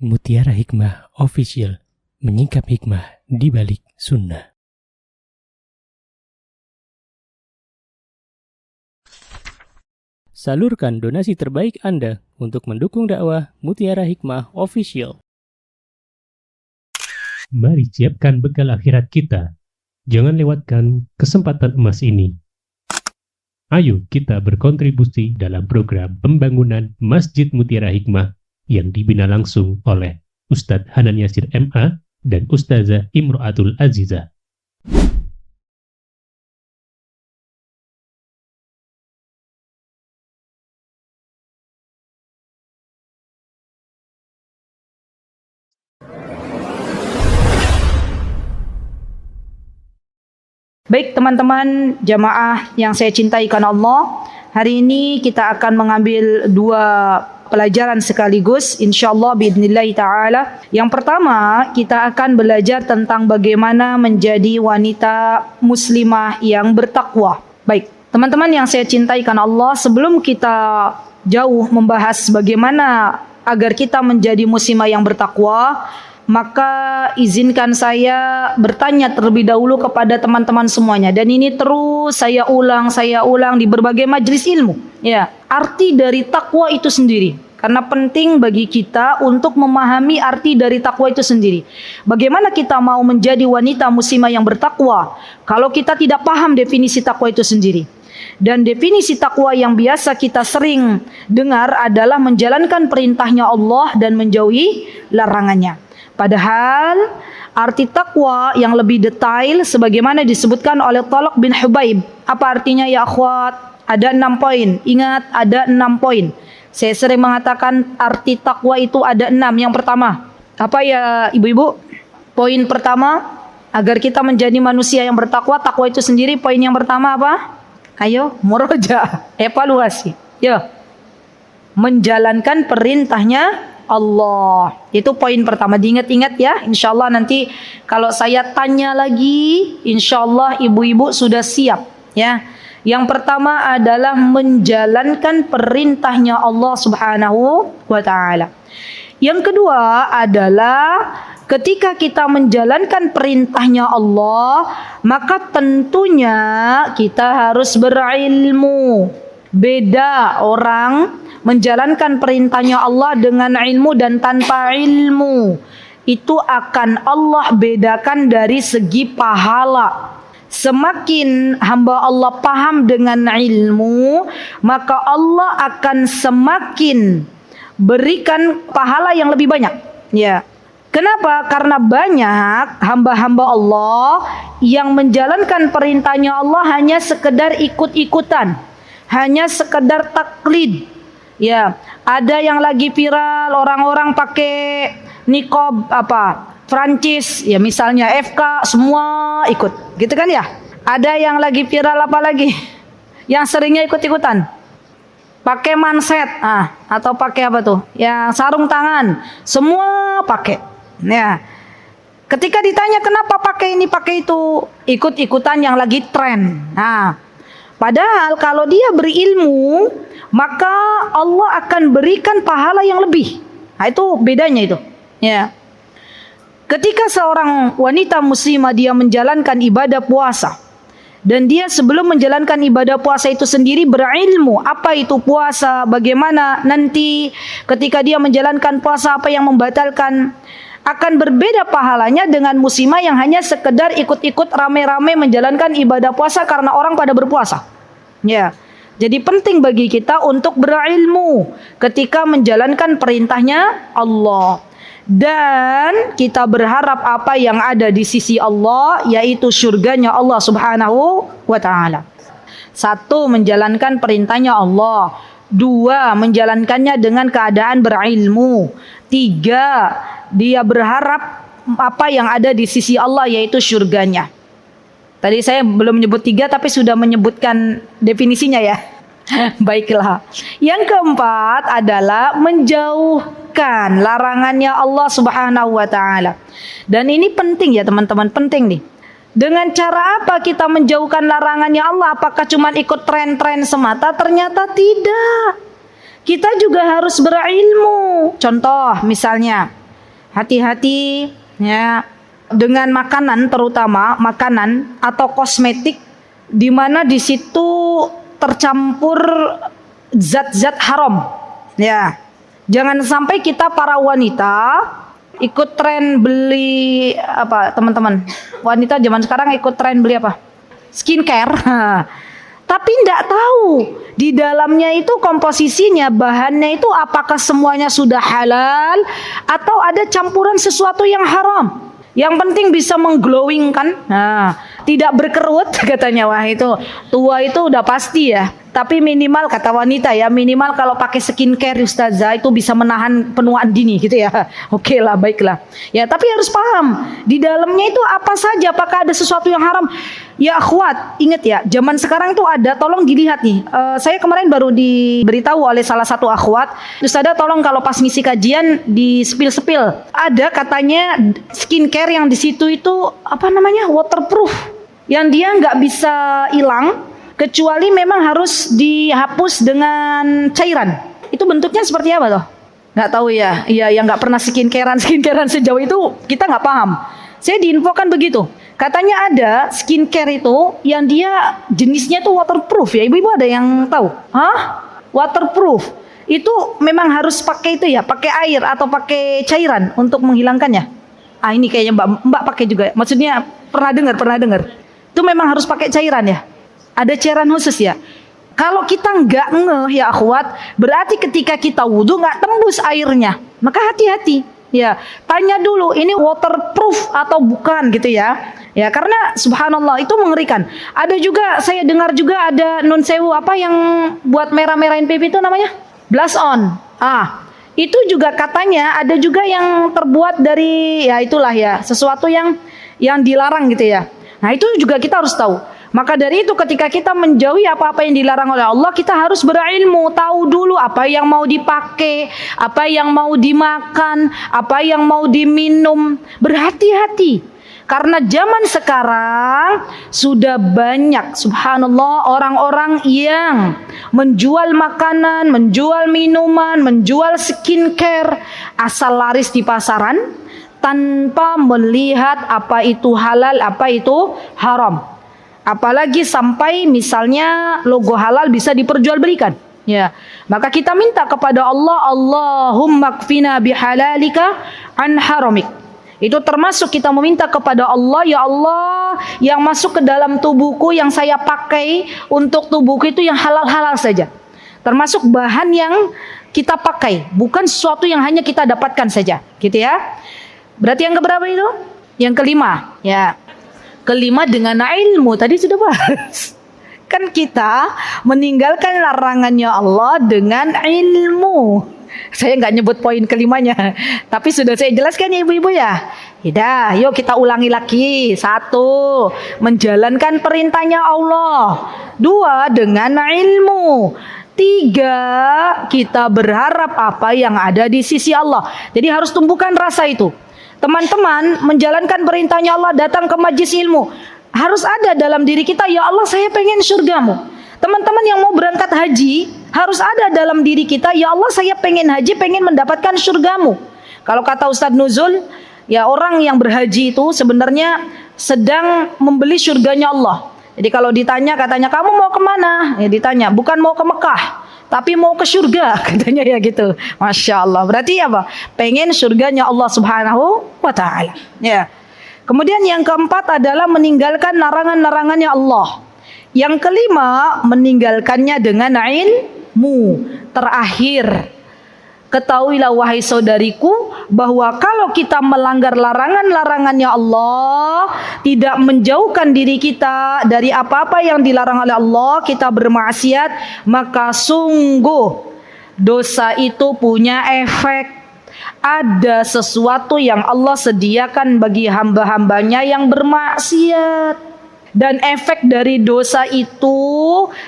Mutiara Hikmah Official, menyingkap hikmah di balik sunnah. Salurkan donasi terbaik Anda untuk mendukung dakwah Mutiara Hikmah Official. Mari siapkan bekal akhirat kita. Jangan lewatkan kesempatan emas ini. Ayo kita berkontribusi dalam program pembangunan Masjid Mutiara Hikmah yang dibina langsung oleh Ustadz Hanan Yasir MA dan Ustazah Imro'atul Azizah. Baik teman-teman jamaah yang saya cintai karena Allah, hari ini kita akan mengambil dua pelajaran sekaligus insyaallah biidznillah ta'ala. Yang pertama, kita akan belajar tentang bagaimana menjadi wanita muslimah yang bertakwa. Baik, teman-teman yang saya cintai karena Allah, sebelum kita jauh membahas bagaimana agar kita menjadi muslimah yang bertakwa, maka izinkan saya bertanya terlebih dahulu kepada teman-teman semuanya, dan ini terus saya ulang di berbagai majelis ilmu. Ya, arti dari takwa itu sendiri, karena penting bagi kita untuk memahami arti dari takwa itu sendiri. Bagaimana kita mau menjadi wanita muslimah yang bertakwa kalau kita tidak paham definisi takwa itu sendiri? Dan definisi takwa yang biasa kita sering dengar adalah menjalankan perintahnya Allah dan menjauhi larangannya. Padahal arti takwa yang lebih detail sebagaimana disebutkan oleh Talq bin Hubaib. Apa artinya ya akhwat? Ada 6 poin. Ingat, ada 6 poin. Saya sering mengatakan arti takwa itu ada 6. Yang pertama, apa ya ibu-ibu? Poin pertama, agar kita menjadi manusia yang bertakwa, takwa itu sendiri. Poin yang pertama apa? Ayo, murojaah, evaluasi. Yo, menjalankan perintahnya Allah. Itu poin pertama, diingat-ingat ya. Insyaallah nanti kalau saya tanya lagi, insyaallah ibu-ibu sudah siap ya. Yang pertama adalah menjalankan perintahnya Allah Subhanahu wa taala. Yang kedua adalah ketika kita menjalankan perintahnya Allah, maka tentunya kita harus berilmu. Beda orang menjalankan perintahnya Allah dengan ilmu dan tanpa ilmu. Itu akan Allah bedakan dari segi pahala. Semakin hamba Allah paham dengan ilmu, maka Allah akan semakin berikan pahala yang lebih banyak. Ya. Kenapa? Karena banyak hamba-hamba Allah yang menjalankan perintahnya Allah hanya sekedar ikut-ikutan, hanya sekedar taklid. Ya, ada yang lagi viral orang-orang pakai niqab Prancis, ya misalnya FK, semua ikut, gitu kan ya? Ada yang lagi viral apa lagi? Yang seringnya ikut-ikutan, pakai manset, atau pakai apa tuh? Yang sarung tangan, semua pakai. Ya, ketika ditanya kenapa pakai ini pakai itu, ikut-ikutan yang lagi tren. Nah, padahal kalau dia berilmu, maka Allah akan berikan pahala yang lebih. Nah, itu bedanya itu. Ya. Ketika seorang wanita muslimah dia menjalankan ibadah puasa, dan dia sebelum menjalankan ibadah puasa itu sendiri berilmu apa itu puasa, bagaimana nanti ketika dia menjalankan puasa apa yang membatalkan, akan berbeda pahalanya dengan muslimah yang hanya sekedar ikut-ikut rame-rame menjalankan ibadah puasa karena orang pada berpuasa. Ya. Jadi penting bagi kita untuk berilmu ketika menjalankan perintahnya Allah. Dan kita berharap apa yang ada di sisi Allah, yaitu surganya Allah Subhanahu wa ta'ala. 1. Menjalankan perintahnya Allah. 2. Menjalankannya dengan keadaan berilmu. 3. Dia berharap apa yang ada di sisi Allah, yaitu surganya. Tadi saya belum menyebut 3 tapi sudah menyebutkan definisinya ya. Baiklah. Yang keempat adalah menjauhkan larangannya Allah Subhanahu wa taala. Dan ini penting ya teman-teman, penting nih. Dengan cara apa kita menjauhkan larangannya Allah? Apakah cuma ikut tren-tren semata? Ternyata tidak. Kita juga harus berilmu. Contoh misalnya, hati-hati ya dengan makanan, terutama makanan atau kosmetik di mana di situ tercampur zat-zat haram. Ya. Jangan sampai kita para wanita ikut tren beli apa, teman-teman? Wanita zaman sekarang ikut tren beli apa? Skincare. Tapi tidak tahu di dalamnya itu komposisinya, bahannya itu apakah semuanya sudah halal atau ada campuran sesuatu yang haram. Yang penting bisa mengglowing kan, tidak berkerut katanya. Wah itu tua itu udah pasti ya. Tapi minimal kata wanita ya, minimal kalau pakai skincare Ustazah itu bisa menahan penuaan dini gitu ya. Oke lah, baiklah. Ya tapi harus paham di dalamnya itu apa saja, apakah ada sesuatu yang haram. Ya akhwat, ingat ya, zaman sekarang itu ada, tolong dilihat nih. Saya kemarin baru diberitahu oleh salah satu akhwat, Ustazah tolong kalau pas ngisi kajian di spill. Ada katanya skincare yang di situ itu apa namanya, waterproof, yang dia nggak bisa hilang kecuali memang harus dihapus dengan cairan. Itu bentuknya seperti apa toh? Nggak tahu ya. Iya, yang nggak pernah skincarean sejauh itu kita nggak paham. Saya diinfokan begitu. Katanya ada skincare itu yang dia jenisnya tuh waterproof ya. Ibu-ibu ada yang tahu? Waterproof. Itu memang harus pakai itu ya, pakai air atau pakai cairan untuk menghilangkannya. Ini kayaknya Mbak pakai juga. Maksudnya pernah dengar. Itu memang harus pakai cairan ya. Ada cairan khusus ya. Kalau kita nggak ngeh ya akhwat, berarti ketika kita wudhu nggak tembus airnya. Maka hati-hati. Ya, tanya dulu ini waterproof atau bukan gitu ya. Ya, karena subhanallah itu mengerikan. Ada juga saya dengar juga ada nun sewu apa yang buat merah-merahin pipi itu namanya? Blush on. Itu juga katanya ada juga yang terbuat dari ya itulah ya, sesuatu yang dilarang gitu ya. Nah, itu juga kita harus tahu. Maka dari itu ketika kita menjauhi apa-apa yang dilarang oleh Allah, kita harus berilmu, tahu dulu apa yang mau dipakai, apa yang mau dimakan, apa yang mau diminum. Berhati-hati. Karena zaman sekarang sudah banyak subhanallah orang-orang yang menjual makanan, menjual minuman, menjual skincare asal laris di pasaran tanpa melihat apa itu halal, apa itu haram. Apalagi sampai misalnya logo halal bisa diperjualbelikan. Ya, maka kita minta kepada Allah, Allahumma kfina bihalalika an haramik. Itu termasuk kita meminta kepada Allah, ya Allah, yang masuk ke dalam tubuhku yang saya pakai untuk tubuhku itu yang halal-halal saja. Termasuk bahan yang kita pakai, bukan sesuatu yang hanya kita dapatkan saja, gitu ya. Berarti yang keberapa itu? Yang kelima, ya. Kelima dengan ilmu, tadi sudah bahas. Kan kita meninggalkan larangannya Allah dengan ilmu. Saya nggak nyebut poin kelimanya, tapi sudah saya jelaskan ya ibu-ibu ya. Yuk kita ulangi lagi. 1, menjalankan perintahnya Allah. 2, dengan ilmu. 3, kita berharap apa yang ada di sisi Allah. Jadi harus tumbuhkan rasa itu. Teman-teman, menjalankan perintahnya Allah, datang ke majelis ilmu. Harus ada dalam diri kita, ya Allah saya pengen surgamu. Teman-teman yang mau berangkat haji, harus ada dalam diri kita, ya Allah saya pengen haji, pengen mendapatkan surgamu. Kalau kata Ustadz Nuzul, ya orang yang berhaji itu sebenarnya sedang membeli surganya Allah. Jadi kalau ditanya, katanya kamu mau kemana? Ya ditanya, bukan mau ke Mekah, tapi mau ke surga, katanya ya gitu. Masya Allah. Berarti apa? Pengen surganya Allah Subhanahu wa Ta'ala. Ya. Kemudian yang keempat adalah meninggalkan larangan-larangannya Allah. Yang kelima, meninggalkannya dengan ilmu. Terakhir, ketahuilah wahai saudariku bahwa kalau kita melanggar larangan-larangannya Allah, tidak menjauhkan diri kita dari apa-apa yang dilarang oleh Allah, kita bermaksiat, maka sungguh dosa itu punya efek. Ada sesuatu yang Allah sediakan bagi hamba-hambanya yang bermaksiat. Dan efek dari dosa itu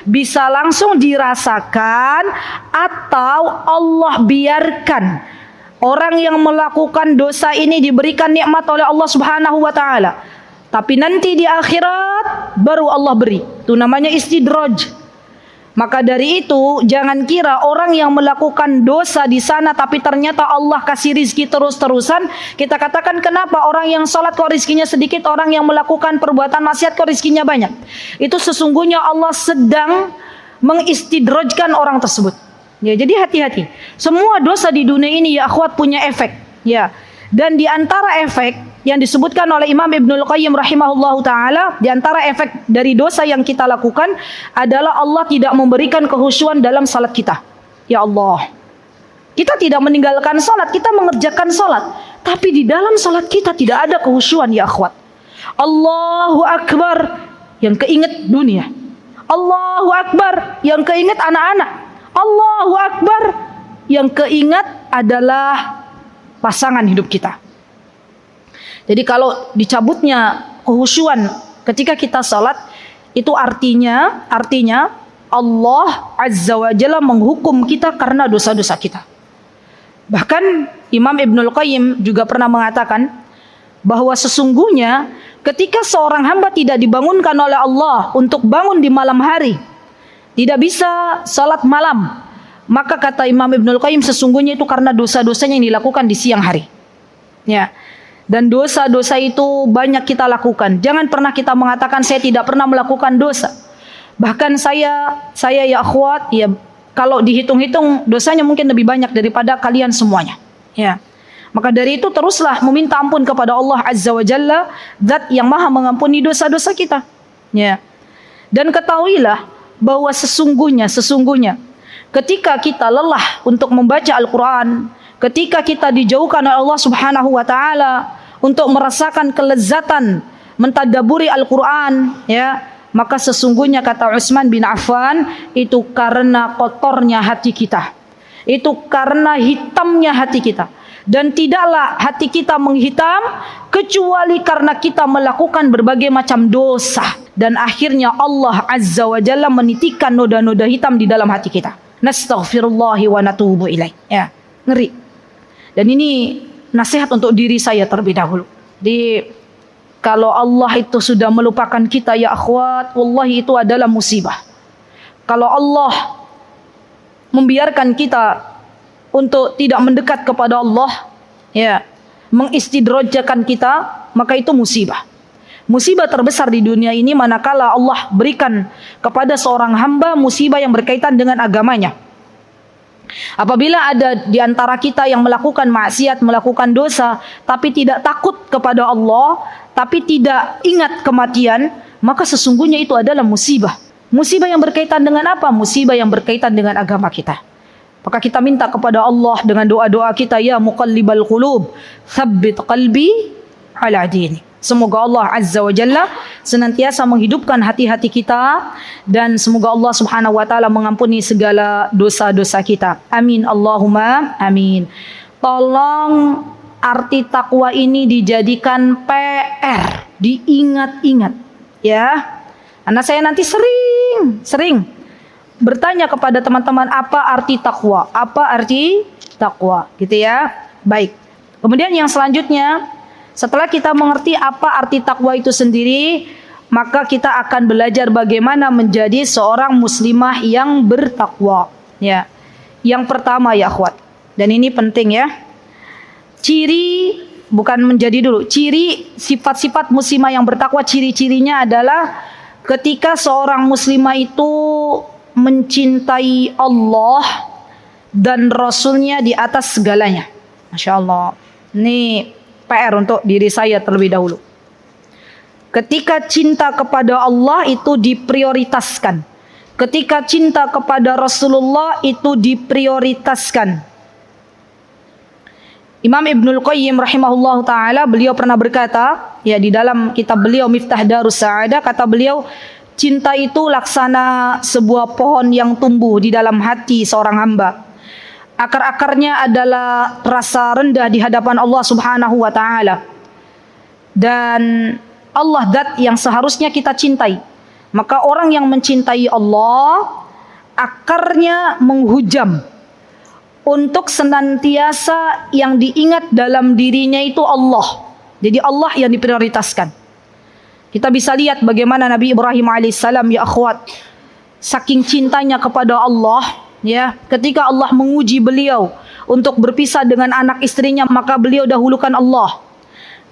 bisa langsung dirasakan atau Allah biarkan. Orang yang melakukan dosa ini diberikan nikmat oleh Allah Subhanahu wa Ta'ala, tapi nanti di akhirat baru Allah beri. Itu namanya istidraj. Maka dari itu jangan kira orang yang melakukan dosa di sana tapi ternyata Allah kasih rizki terus-terusan, kita katakan kenapa orang yang sholat kok rizkinya sedikit, orang yang melakukan perbuatan maksiat kok rizkinya banyak. Itu sesungguhnya Allah sedang mengistidrajkan orang tersebut. Ya, jadi hati-hati. Semua dosa di dunia ini ya akhwat punya efek. Ya. Dan di antara efek yang disebutkan oleh Imam Ibnul Qayyim rahimahullahu taala, di antara efek dari dosa yang kita lakukan adalah Allah tidak memberikan kekhusyuan dalam salat kita. Ya Allah, kita tidak meninggalkan salat, kita mengerjakan salat, tapi di dalam salat kita tidak ada kekhusyuan ya akhwat. Allahu Akbar, yang keinget dunia. Allahu Akbar, yang keinget anak-anak. Allahu Akbar, yang keingat adalah pasangan hidup kita. Jadi kalau dicabutnya kekhusyuan ketika kita salat, itu artinya Allah Azza wa Jalla menghukum kita karena dosa-dosa kita. Bahkan Imam Ibnul Qayyim juga pernah mengatakan bahwa sesungguhnya ketika seorang hamba tidak dibangunkan oleh Allah untuk bangun di malam hari, tidak bisa salat malam, maka kata Imam Ibnul Qayyim sesungguhnya itu karena dosa-dosanya yang dilakukan di siang hari. Ya. Dan dosa-dosa itu banyak kita lakukan. Jangan pernah kita mengatakan saya tidak pernah melakukan dosa. Bahkan saya ya akhwat, ya kalau dihitung-hitung dosanya mungkin lebih banyak daripada kalian semuanya. Ya. Maka dari itu teruslah meminta ampun kepada Allah Azza wa Jalla, Zat yang Maha mengampuni dosa-dosa kita. Ya. Dan ketahuilah bahwa sesungguhnya ketika kita lelah untuk membaca Al-Quran, ketika kita dijauhkan oleh Allah Subhanahu wa taala untuk merasakan kelezatan mentadaburi Al-Quran, ya, maka sesungguhnya kata Utsman bin Affan, itu karena kotornya hati kita. Itu karena hitamnya hati kita. Dan tidaklah hati kita menghitam kecuali karena kita melakukan berbagai macam dosa. Dan akhirnya Allah Azza wa Jalla menitikkan noda-noda hitam di dalam hati kita. Nastaghfirullahi wa natubu ilaih. Ya, ngeri. Dan ini nasihat untuk diri saya terlebih dahulu. Kalau Allah itu sudah melupakan kita ya akhwat, wallahi itu adalah musibah. Kalau Allah membiarkan kita untuk tidak mendekat kepada Allah, ya, mengistidrajakan kita, maka itu musibah. Musibah terbesar di dunia ini manakala Allah berikan kepada seorang hamba musibah yang berkaitan dengan agamanya. Apabila ada di antara kita yang melakukan maksiat, melakukan dosa, tapi tidak takut kepada Allah, tapi tidak ingat kematian, maka sesungguhnya itu adalah musibah. Musibah yang berkaitan dengan apa? Musibah yang berkaitan dengan agama kita. Maka kita minta kepada Allah dengan doa-doa kita, ya muqallibal qulub, tsabbit qalbi ala dini. Semoga Allah Azza wa Jalla senantiasa menghidupkan hati-hati kita, dan semoga Allah Subhanahu wa taala mengampuni segala dosa-dosa kita. Amin Allahumma amin. Tolong arti takwa ini dijadikan PR, diingat-ingat ya. Karena saya nanti sering bertanya kepada teman-teman apa arti takwa? Apa arti takwa? Gitu ya. Baik. Kemudian yang selanjutnya, setelah kita mengerti apa arti takwa itu sendiri, maka kita akan belajar bagaimana menjadi seorang muslimah yang bertakwa. Ya. Yang pertama ya akhwat, dan ini penting ya. Ciri, bukan menjadi dulu. Ciri sifat-sifat muslimah yang bertakwa, ciri-cirinya adalah ketika seorang muslimah itu mencintai Allah dan Rasulnya di atas segalanya. Masya Allah. Ini PR untuk diri saya terlebih dahulu. Ketika cinta kepada Allah itu diprioritaskan. Ketika cinta kepada Rasulullah itu diprioritaskan. Imam Ibnul Qayyim rahimahullah ta'ala, beliau pernah berkata, ya di dalam kitab beliau Miftah Darus Sa'adah, kata beliau, cinta itu laksana sebuah pohon yang tumbuh di dalam hati seorang hamba. Akar-akarnya adalah rasa rendah di hadapan Allah Subhanahu wa taala. Dan Allah zat yang seharusnya kita cintai. Maka orang yang mencintai Allah, akarnya menghujam untuk senantiasa yang diingat dalam dirinya itu Allah. Jadi Allah yang diprioritaskan. Kita bisa lihat bagaimana Nabi Ibrahim alaihissalam ya akhwat, saking cintanya kepada Allah, ya, ketika Allah menguji beliau untuk berpisah dengan anak istrinya, maka beliau dahulukan Allah.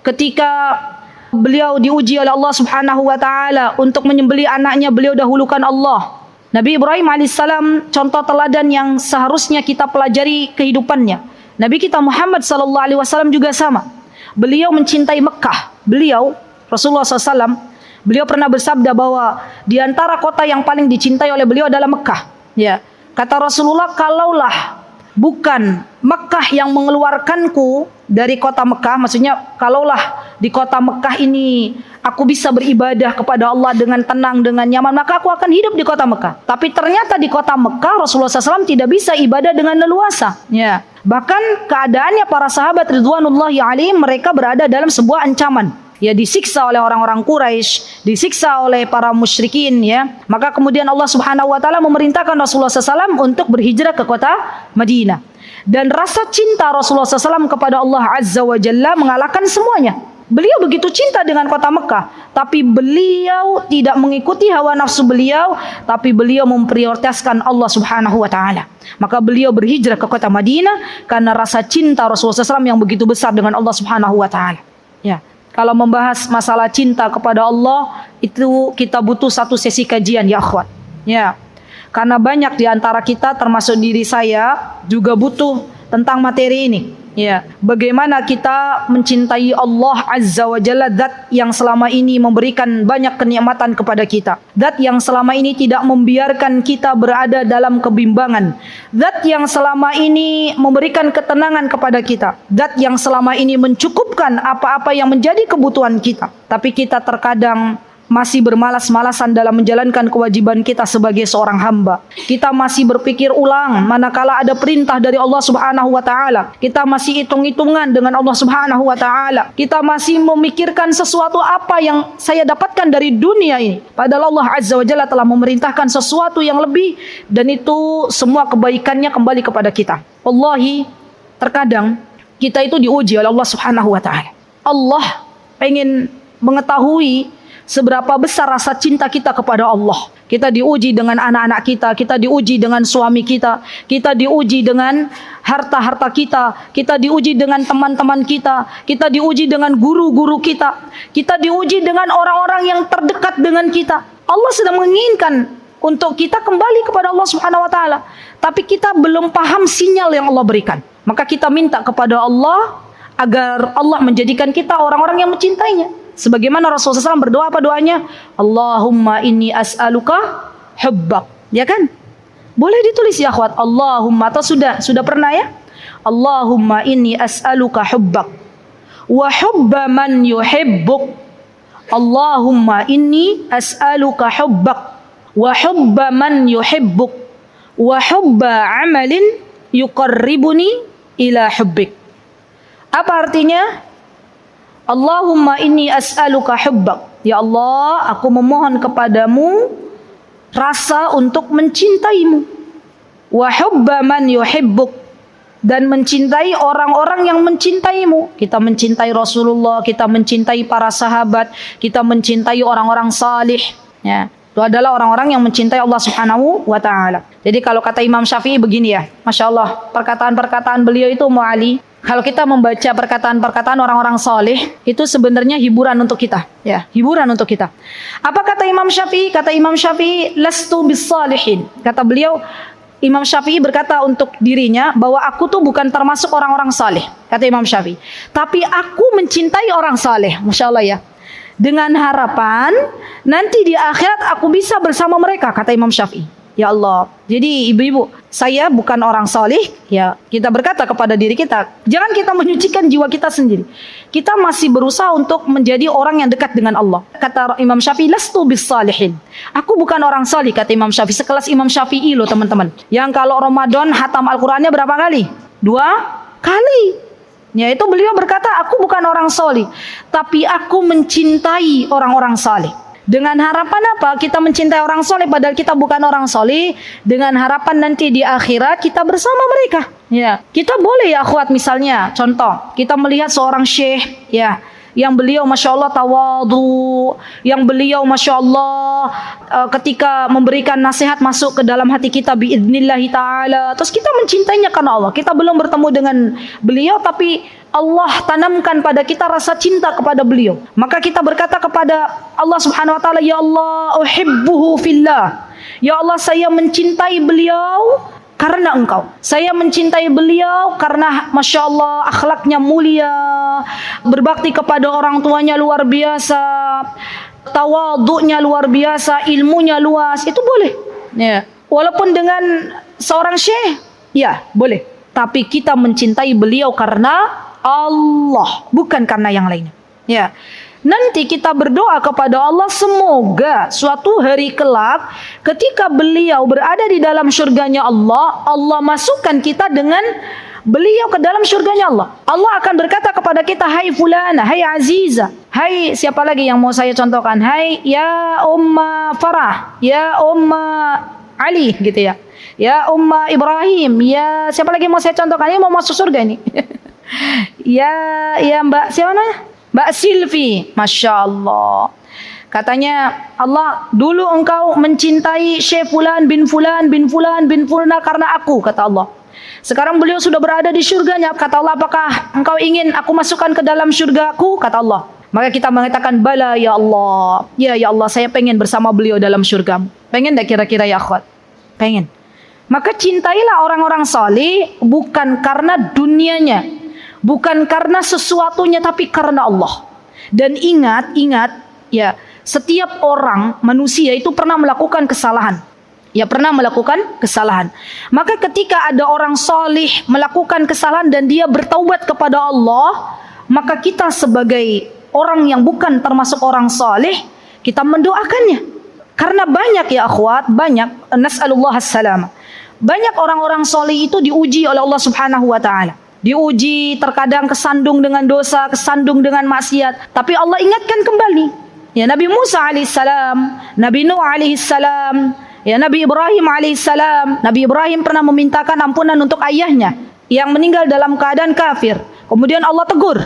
Ketika beliau diuji oleh Allah Subhanahu wa taala untuk menyembelih anaknya, beliau dahulukan Allah. Nabi Ibrahim alaihissalam contoh teladan yang seharusnya kita pelajari kehidupannya. Nabi kita Muhammad sallallahu alaihi wasallam juga sama. Beliau mencintai Mekah. Beliau Rasulullah SAW, beliau pernah bersabda bahwa di antara kota yang paling dicintai oleh beliau adalah Mekah. Ya, kata Rasulullah, kalaulah bukan Mekah yang mengeluarkanku dari kota Mekah, maksudnya kalaulah di kota Mekah ini aku bisa beribadah kepada Allah dengan tenang, dengan nyaman, maka aku akan hidup di kota Mekah. Tapi ternyata di kota Mekah Rasulullah SAW tidak bisa ibadah dengan leluasa. Ya, bahkan keadaannya para sahabat ridwanullahi alaihim, mereka berada dalam sebuah ancaman. Ya, disiksa oleh orang-orang Quraisy, disiksa oleh para musyrikin, ya. Maka kemudian Allah Subhanahu wa taala memerintahkan Rasulullah SAW untuk berhijrah ke kota Madinah. Dan rasa cinta Rasulullah SAW kepada Allah Azza wa Jalla mengalahkan semuanya. Beliau begitu cinta dengan kota Mekah, tapi beliau tidak mengikuti hawa nafsu beliau, tapi beliau memprioritaskan Allah Subhanahu wa taala. Maka beliau berhijrah ke kota Madinah karena rasa cinta Rasulullah SAW yang begitu besar dengan Allah Subhanahu wa taala. Ya. Kalau membahas masalah cinta kepada Allah, itu kita butuh satu sesi kajian, ya akhwat. Ya. Karena banyak di antara kita, termasuk diri saya, juga butuh tentang materi ini. Ya, bagaimana kita mencintai Allah Azza wa Jalla, zat yang selama ini memberikan banyak kenikmatan kepada kita, zat yang selama ini tidak membiarkan kita berada dalam kebimbangan, zat yang selama ini memberikan ketenangan kepada kita, zat yang selama ini mencukupkan apa-apa yang menjadi kebutuhan kita. Tapi kita terkadang masih bermalas-malasan dalam menjalankan kewajiban kita sebagai seorang hamba. Kita masih berpikir ulang manakala ada perintah dari Allah Subhanahu wa taala. Kita masih hitung-hitungan dengan Allah Subhanahu wa taala. Kita masih memikirkan sesuatu apa yang saya dapatkan dari dunia ini. Padahal Allah Azza wa Jalla telah memerintahkan sesuatu yang lebih, dan itu semua kebaikannya kembali kepada kita. Wallahi, terkadang kita itu diuji oleh Allah Subhanahu wa taala. Allah pengen mengetahui seberapa besar rasa cinta kita kepada Allah. Kita diuji dengan anak-anak kita, kita diuji dengan suami kita, kita diuji dengan harta-harta kita diuji dengan teman-teman kita diuji dengan guru-guru kita diuji dengan orang-orang yang terdekat dengan kita. Allah sedang menginginkan untuk kita kembali kepada Allah Subhanahu wa taala, tapi kita belum paham sinyal yang Allah berikan. Maka kita minta kepada Allah agar Allah menjadikan kita orang-orang yang mencintainya. Sebagaimana Rasulullah SAW berdoa, apa doanya? Allahumma inni as'aluka hubbak. Ya kan? Boleh ditulis ya akhwat. Allahumma, atau sudah pernah ya? Allahumma inni as'aluka hubbak wa hubba man yuhibbuk. Allahumma inni as'aluka hubbak wa hubba man yuhibbuk wa hubba amalin yuqarribuni ila hubbik. Apa artinya? Allahumma inni as'aluka hubbak. Ya Allah, aku memohon kepadamu rasa untuk mencintaimu. Wa hubba man yuhibbuk, dan mencintai orang-orang yang mencintaimu. Kita mencintai Rasulullah, kita mencintai para sahabat, kita mencintai orang-orang salih. Ya, itu adalah orang-orang yang mencintai Allah Subhanahu wa taala. Jadi kalau kata Imam Syafi'i begini ya, Masya Allah, perkataan-perkataan beliau itu mu'ali. Kalau kita membaca perkataan-perkataan orang-orang saleh, itu sebenarnya hiburan untuk kita, ya, hiburan untuk kita. Apa kata Imam Syafi'i? Kata Imam Syafi'i, lastu bis-salihin. Kata beliau, Imam Syafi'i berkata untuk dirinya bahwa aku tuh bukan termasuk orang-orang saleh, kata Imam Syafi'i. Tapi aku mencintai orang saleh, Masya Allah ya. Dengan harapan nanti di akhirat aku bisa bersama mereka, kata Imam Syafi'i. Ya Allah, jadi ibu-ibu, saya bukan orang salih, ya kita berkata kepada diri kita, jangan kita menyucikan jiwa kita sendiri. Kita masih berusaha untuk menjadi orang yang dekat dengan Allah. Kata Imam Syafi'i, lastu bis-salihin. Aku bukan orang salih, kata Imam Syafi'i. Sekelas Imam Syafi'i loh teman-teman. Yang kalau Ramadan hatam Al-Qurannya berapa kali? 2 kali. Yaitu beliau berkata, aku bukan orang salih, tapi aku mencintai orang-orang salih. Dengan harapan apa? Kita mencintai orang soleh padahal kita bukan orang soleh. Dengan harapan nanti di akhirat kita bersama mereka. Ya, kita boleh ya akhwat, misalnya contoh, kita melihat seorang syekh ya yang beliau Masya Allah tawadu, yang beliau Masya Allah ketika memberikan nasihat masuk ke dalam hati kita biidnillahi ta'ala. Terus kita mencintainya karena Allah. Kita belum bertemu dengan beliau, tapi Allah tanamkan pada kita rasa cinta kepada beliau. Maka kita berkata kepada Allah Subhanahu wa taala, ya Allah, uhibbuhu fillah. Ya Allah, saya mencintai beliau karena Engkau. Saya mencintai beliau karena Masya Allah akhlaknya mulia, berbakti kepada orang tuanya luar biasa, tawadhu'nya luar biasa, ilmunya luas. Itu boleh. Ya. Walaupun dengan seorang syekh, ya boleh. Tapi kita mencintai beliau karena Allah, bukan karena yang lainnya. Ya. Nanti kita berdoa kepada Allah, semoga suatu hari kelak ketika beliau berada di dalam surganya Allah, Allah masukkan kita dengan beliau ke dalam surganya Allah. Allah akan berkata kepada kita, hai fulana, hai aziza, hai siapa lagi yang mau saya contohkan, hai ya Umma Farah, ya Umma Ali gitu ya, ya Umma Ibrahim, ya siapa lagi mau saya contohkan, ini mau masuk surga ini. ya Mbak siapa namanya? Mbak Silvi, Masya Allah. Katanya Allah, dulu engkau mencintai Syekh Fulan bin Fulan bin Fulan bin Fulana karena aku, kata Allah. Sekarang beliau sudah berada di surganya, kata Allah, apakah engkau ingin aku masukkan ke dalam surgaku, kata Allah. Maka kita mengatakan, bala ya Allah. Ya Allah, saya pengen bersama beliau dalam surgamu. Pengen tak kira-kira ya akhwat? Pengen. Maka cintailah orang-orang salih bukan karena dunianya, bukan karena sesuatunya, tapi karena Allah. Dan ingat ya, setiap orang manusia itu pernah melakukan kesalahan. Ya, pernah melakukan kesalahan. Maka ketika ada orang salih melakukan kesalahan dan dia bertaubat kepada Allah, maka kita sebagai orang yang bukan termasuk orang salih, kita mendoakannya. Karena banyak ya akhwat, banyak, nas'alullah as-salam. Banyak orang-orang salih itu diuji oleh Allah Subhanahu wa taala. Diuji, terkadang kesandung dengan dosa, kesandung dengan maksiat. Tapi Allah ingatkan kembali. Ya, Nabi Musa alaihissalam, Nabi Nuh alaihissalam, ya Nabi Ibrahim alaihissalam. Nabi Ibrahim pernah memintakan ampunan untuk ayahnya yang meninggal dalam keadaan kafir. Kemudian Allah tegur.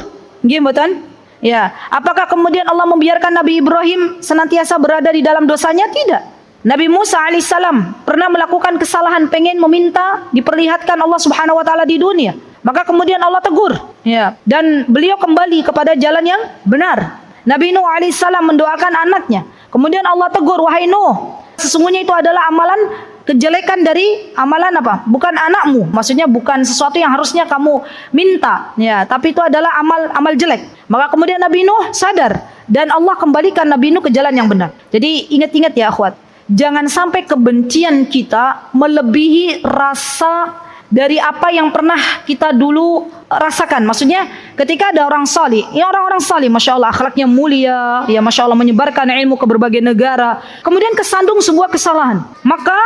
Gimana? Ya, apakah kemudian Allah membiarkan Nabi Ibrahim senantiasa berada di dalam dosanya? Tidak. Nabi Musa alaihissalam pernah melakukan kesalahan, pengen meminta diperlihatkan Allah Subhanahu wa taala di dunia. Maka kemudian Allah tegur, ya, dan beliau kembali kepada jalan yang benar. Nabi Nuh alaihissalam mendoakan anaknya. Kemudian Allah tegur, wahai Nuh, sesungguhnya itu adalah amalan kejelekan dari amalan apa? Bukan anakmu. Maksudnya bukan sesuatu yang harusnya kamu minta, ya, tapi itu adalah amal jelek. Maka kemudian Nabi Nuh sadar dan Allah kembalikan Nabi Nuh ke jalan yang benar. Jadi ingat-ingat ya akhwat, jangan sampai kebencian kita melebihi rasa dari apa yang pernah kita dulu rasakan. Maksudnya ketika ada orang salih, ya orang-orang salih Masya Allah akhlaknya mulia, ya Masya Allah menyebarkan ilmu ke berbagai negara, kemudian kesandung sebuah kesalahan, maka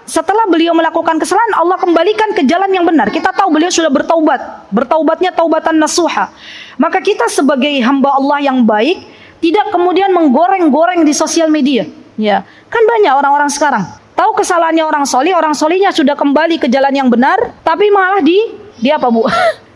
setelah beliau melakukan kesalahan, Allah kembalikan ke jalan yang benar. Kita tahu beliau sudah bertaubat, bertaubatnya taubatan nasuha. Maka kita sebagai hamba Allah yang baik tidak kemudian menggoreng-goreng di sosial media. Ya, kan banyak orang-orang sekarang tahu kesalahannya orang solihnya sudah kembali ke jalan yang benar, tapi malah di apa bu?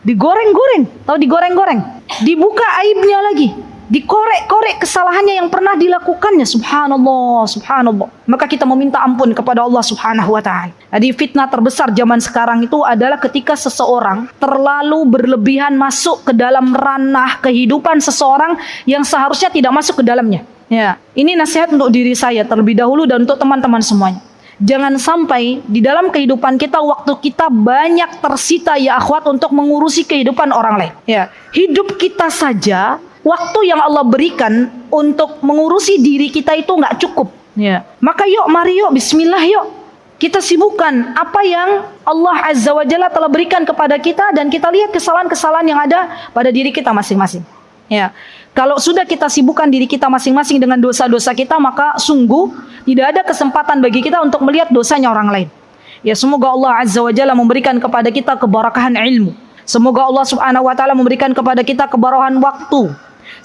Digoreng-goreng, tahu digoreng-goreng, dibuka aibnya lagi, dikorek-korek kesalahannya yang pernah dilakukannya. Subhanallah, subhanallah. Maka kita meminta ampun kepada Allah Subhanahu wa taala. Jadi fitnah terbesar zaman sekarang itu adalah ketika seseorang terlalu berlebihan masuk ke dalam ranah kehidupan seseorang yang seharusnya tidak masuk ke dalamnya. Ya, ini nasihat untuk diri saya terlebih dahulu dan untuk teman-teman semuanya. Jangan sampai di dalam kehidupan kita waktu kita banyak tersita ya akhwat untuk mengurusi kehidupan orang lain. Ya, hidup kita saja waktu yang Allah berikan untuk mengurusi diri kita itu nggak cukup. Ya, maka mari bismillah kita sibukkan apa yang Allah Azza wa Jalla telah berikan kepada kita dan kita lihat kesalahan-kesalahan yang ada pada diri kita masing-masing. Ya, kalau sudah kita sibukkan diri kita masing-masing dengan dosa-dosa kita, maka sungguh tidak ada kesempatan bagi kita untuk melihat dosanya orang lain. Ya, semoga Allah Azza wa Jalla memberikan kepada kita keberkahan ilmu. Semoga Allah Subhanahu wa taala memberikan kepada kita keberkahan waktu.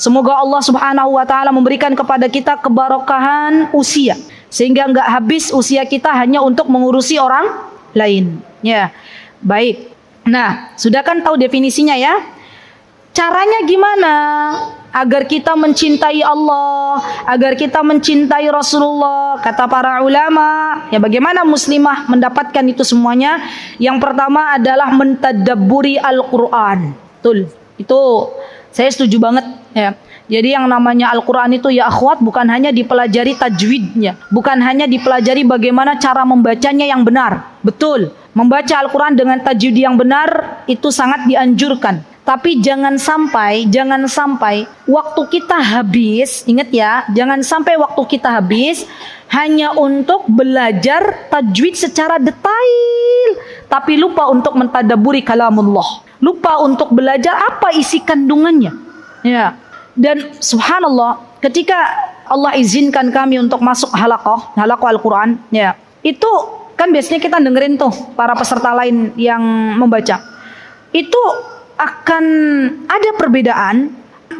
Semoga Allah Subhanahu wa taala memberikan kepada kita keberkahan usia, sehingga enggak habis usia kita hanya untuk mengurusi orang lain. Ya, baik. Nah, sudah kan tahu definisinya ya? Caranya gimana? Agar kita mencintai Allah, agar kita mencintai Rasulullah. Kata para ulama, ya bagaimana muslimah mendapatkan itu semuanya? Yang pertama adalah mentadabburi Al-Quran. Betul, itu saya setuju banget ya. Jadi yang namanya Al-Quran itu ya akhwat, bukan hanya dipelajari tajwidnya, bukan hanya dipelajari bagaimana cara membacanya yang benar. Betul, membaca Al-Quran dengan tajwid yang benar itu sangat dianjurkan. Tapi jangan sampai waktu kita habis, ingat ya, jangan sampai waktu kita habis hanya untuk belajar tajwid secara detail, tapi lupa untuk mentadabburi kalamullah, lupa untuk belajar apa isi kandungannya. Ya. Dan subhanallah, ketika Allah izinkan kami untuk masuk halaqah Al-Quran, ya, itu kan biasanya kita dengerin tuh para peserta lain yang membaca. Itu akan ada perbedaan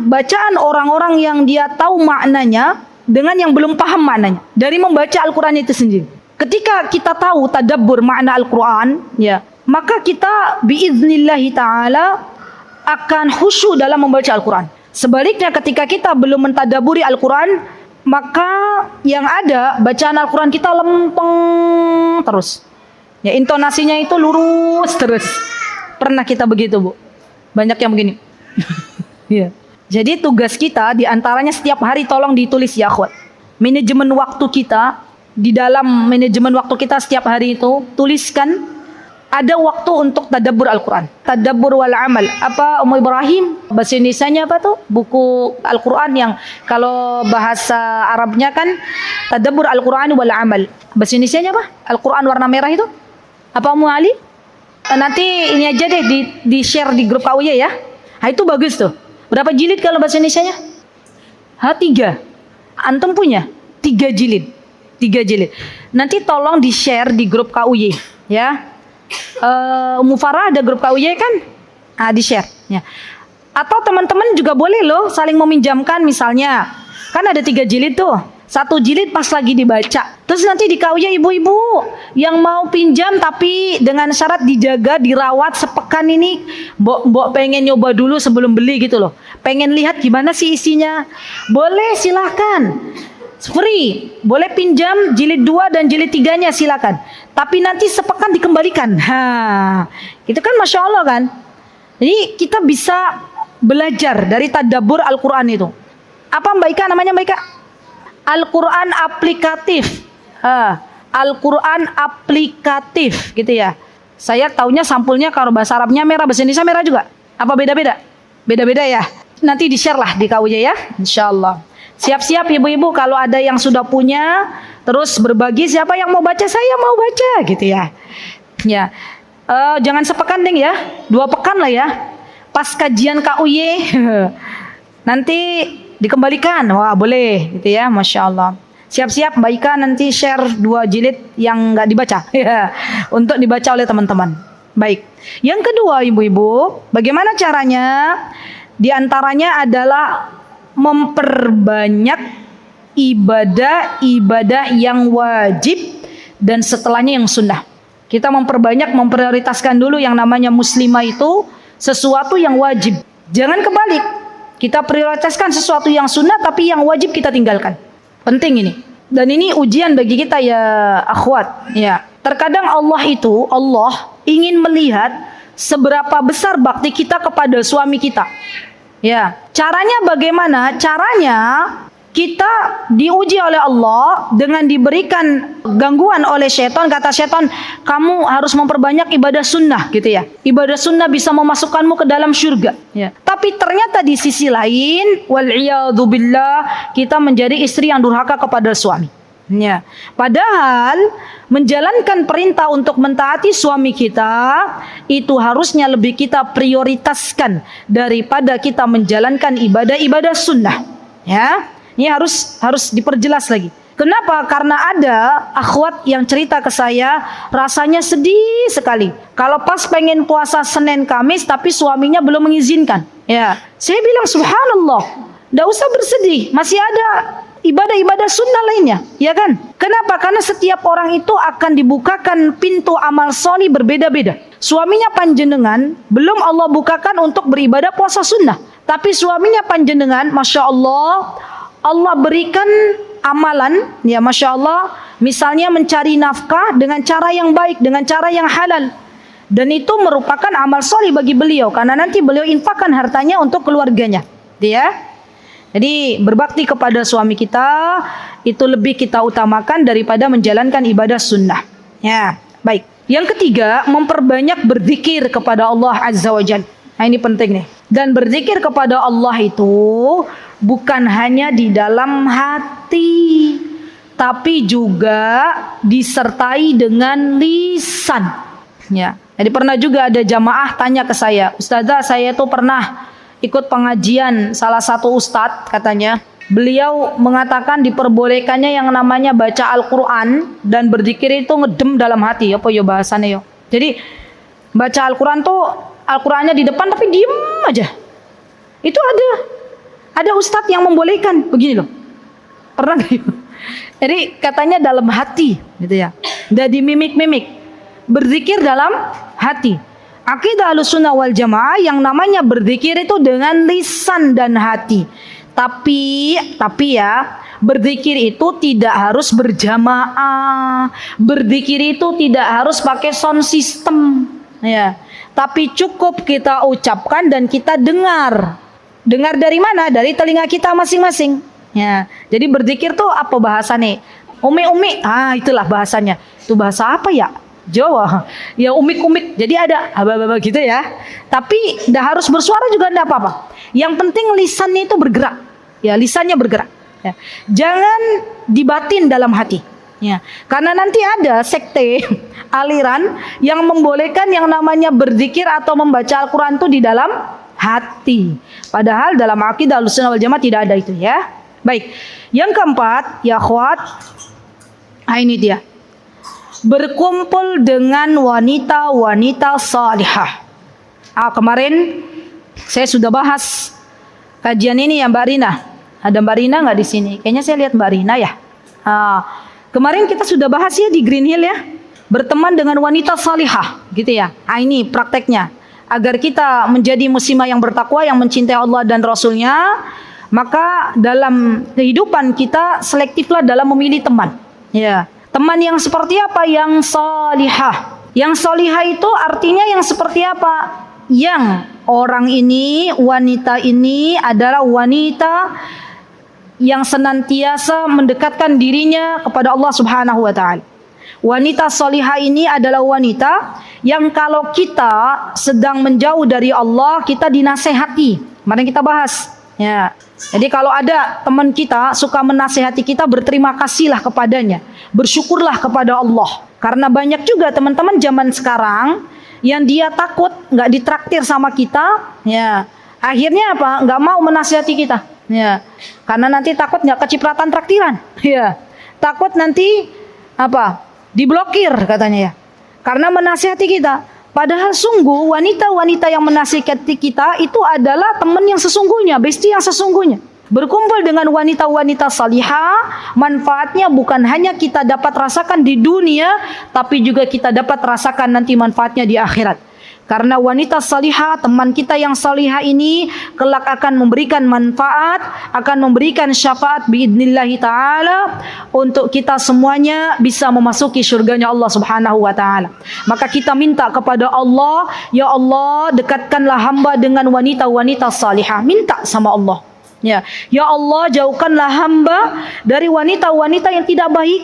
bacaan orang-orang yang dia tahu maknanya dengan yang belum paham maknanya dari membaca Al-Quran itu sendiri. Ketika kita tahu tadabbur makna Al-Quran, ya, maka kita biiznillah ta'ala akan khusyuk dalam membaca Al-Quran. Sebaliknya ketika kita belum mentadaburi Al-Quran, maka yang ada bacaan Al-Quran kita lempeng terus. Ya, intonasinya itu lurus terus. Pernah kita begitu, Bu? Banyak yang begini. Ya. Jadi tugas kita diantaranya setiap hari tolong ditulis ya akhwat. Manajemen waktu kita, di dalam manajemen waktu kita setiap hari itu tuliskan ada waktu untuk tadabbur Al-Quran. Tadabbur wal amal. Apa Ummu Ibrahim? Bahasa Indonesianya apa tuh? Buku Al-Quran yang kalau bahasa Arabnya kan tadabbur Al-Quran wal amal. Bahasa Indonesianya apa? Al-Quran warna merah itu? Apa Ummu Ali? Nanti ini aja deh di share di grup KUY ya. Nah, itu bagus tuh. Berapa jilid kalau bahasa Indonesianya? 3. Antum punya 3 jilid. 3 jilid. Nanti tolong di share di grup KUY ya. Ummu Farah ada grup KUY kan? Nah, di share ya. Atau teman-teman juga boleh loh saling meminjamkan, misalnya. Kan ada 3 jilid tuh. 1 jilid pas lagi dibaca. Terus nanti di KUY ibu-ibu yang mau pinjam tapi dengan syarat dijaga, dirawat sepekan ini. Mbok pengen nyoba dulu sebelum beli gitu loh. Pengen lihat gimana sih isinya. Boleh, silahkan. Free. Boleh pinjam jilid 2 dan jilid 3-nya, silakan. Tapi nanti sepekan dikembalikan. Itu kan Masya Allah kan. Jadi kita bisa belajar dari tadabbur Al-Quran itu. Apa Mbak Ika namanya Mbak Ika? Al-Quran aplikatif. Al-Quran aplikatif gitu ya. Saya taunya sampulnya kalau bahasa Arabnya merah, bahasa Indonesia merah juga. Apa beda-beda? Beda-beda ya. Nanti di-share lah di KUJ ya, insyaallah. Siap-siap ibu-ibu kalau ada yang sudah punya, terus berbagi, siapa yang mau baca, saya mau baca gitu ya. Ya. Jangan sepekan ding ya. 2 pekan lah ya. Pas kajian KUY nanti dikembalikan. Wah, boleh gitu ya, Masya Allah. Siap-siap Mbak Ika nanti share 2 jilid yang nggak dibaca ya, untuk dibaca oleh teman-teman. Baik. Yang kedua ibu-ibu, bagaimana caranya? Di antaranya adalah memperbanyak ibadah-ibadah yang wajib dan setelahnya yang sunnah. Kita memprioritaskan dulu yang namanya muslimah itu sesuatu yang wajib. Jangan kebalik. Kita prioritaskan sesuatu yang sunnah tapi yang wajib kita tinggalkan. Penting ini. Dan ini ujian bagi kita ya akhwat. Ya. Terkadang Allah ingin melihat seberapa besar bakti kita kepada suami kita. Ya. Caranya bagaimana? Caranya kita diuji oleh Allah dengan diberikan gangguan oleh syaitan. Kata syaitan, kamu harus memperbanyak ibadah sunnah gitu ya. Ibadah sunnah bisa memasukkanmu ke dalam surga ya. Tapi ternyata di sisi lain, wal'iyadzubillah, kita menjadi istri yang durhaka kepada suami ya. Padahal menjalankan perintah untuk mentaati suami kita itu harusnya lebih kita prioritaskan daripada kita menjalankan ibadah-ibadah sunnah ya. Ini harus diperjelas lagi. Kenapa? Karena ada akhwat yang cerita ke saya, rasanya sedih sekali. Kalau pas pengen puasa Senin Kamis tapi suaminya belum mengizinkan. Ya, saya bilang subhanallah, enggak usah bersedih, masih ada ibadah-ibadah sunnah lainnya, ya kan? Kenapa? Karena setiap orang itu akan dibukakan pintu amal solih berbeda-beda. Suaminya panjenengan belum Allah bukakan untuk beribadah puasa sunnah. Tapi suaminya panjenengan, Masya Allah, Allah berikan amalan, ya Masya Allah, misalnya mencari nafkah dengan cara yang baik, dengan cara yang halal. Dan itu merupakan amal solih bagi beliau, karena nanti beliau infakkan hartanya untuk keluarganya. Ya. Jadi berbakti kepada suami kita itu lebih kita utamakan daripada menjalankan ibadah sunnah. Ya, baik. Yang ketiga, memperbanyak berzikir kepada Allah Azza wa Jalla. Nah, ini penting nih. Dan berzikir kepada Allah itu bukan hanya di dalam hati, tapi juga disertai dengan lisan. Ya. Jadi pernah juga ada jamaah tanya ke saya, Ustazah, saya tuh pernah ikut pengajian salah satu ustadz, katanya. Beliau mengatakan diperbolehkannya yang namanya baca Al-Quran dan berzikir itu ngedem dalam hati. Apa ya bahasannya yo? Jadi baca Al-Quran tuh Al-Qurannya di depan tapi diem aja. Itu ada ustadz yang membolehkan begini loh. Pernah nggak? Jadi katanya dalam hati, gitu ya. Jadi mimik-mimik, berzikir dalam hati. Akidah Ahlussunnah wal Jamaah yang namanya berzikir itu dengan lisan dan hati. Tapi ya, berzikir itu tidak harus berjamaah. Berzikir itu tidak harus pakai sound system, ya. Tapi cukup kita ucapkan dan kita dengar. Dengar dari mana? Dari telinga kita masing-masing. Ya. Jadi berzikir tuh apa bahasanya? Umi-umi. Ah, itulah bahasanya. Itu bahasa apa ya? Jawa. Ya umik-umik. Jadi ada aba-aba gitu ya. Tapi tidak harus bersuara juga tidak apa-apa. Yang penting lisannya itu bergerak. Ya, lisannya bergerak. Ya. Jangan dibatin dalam hati. Ya. Karena nanti ada sekte aliran yang membolehkan yang namanya berzikir atau membaca Al-Quran itu di dalam hati. Padahal dalam akidah Ahlussunnah wal Jamaah tidak ada itu ya. Baik. Yang keempat, ya akhwat. Ini dia. Berkumpul dengan wanita-wanita salihah. Kemarin saya sudah bahas kajian ini ya Mbak Rina. Ada Mbak Rina nggak di sini? Kayaknya saya lihat Mbak Rina ya. Kemarin kita sudah bahas ya di Green Hill ya. Berteman dengan wanita salihah, gitu ya. Ini prakteknya. Agar kita menjadi muslimah yang bertakwa, yang mencintai Allah dan Rasulnya, maka dalam kehidupan kita selektiflah dalam memilih teman. Ya. Teman yang seperti apa? Yang salihah. Yang salihah itu artinya yang seperti apa? Yang orang ini, wanita ini adalah wanita yang senantiasa mendekatkan dirinya kepada Allah Subhanahu wa taala. Wanita salihah ini adalah wanita yang kalau kita sedang menjauh dari Allah, kita dinasehati. Kemarin kita bahas. Ya. Jadi kalau ada teman kita suka menasehati kita, berterima kasihlah kepadanya. Bersyukurlah kepada Allah. Karena banyak juga teman-teman zaman sekarang yang dia takut nggak ditraktir sama kita, ya. Akhirnya apa? Nggak mau menasihati kita. Ya. Karena nanti takut nggak kecipratan traktiran. Ya. Takut nanti apa? Diblokir katanya ya. Karena menasihati kita. Padahal sungguh wanita-wanita yang menasihati kita itu adalah teman yang sesungguhnya, bestie yang sesungguhnya. Berkumpul dengan wanita-wanita salihah, manfaatnya bukan hanya kita dapat rasakan di dunia, tapi juga kita dapat rasakan nanti manfaatnya di akhirat. Karena wanita salihah, teman kita yang salihah ini kelak akan memberikan manfaat, akan memberikan syafaat biidnillahi ta'ala untuk kita semuanya bisa memasuki surganya Allah Subhanahu wa ta'ala. Maka kita minta kepada Allah, ya Allah dekatkanlah hamba dengan wanita-wanita salihah. Minta sama Allah. Ya Allah jauhkanlah hamba dari wanita-wanita yang tidak baik.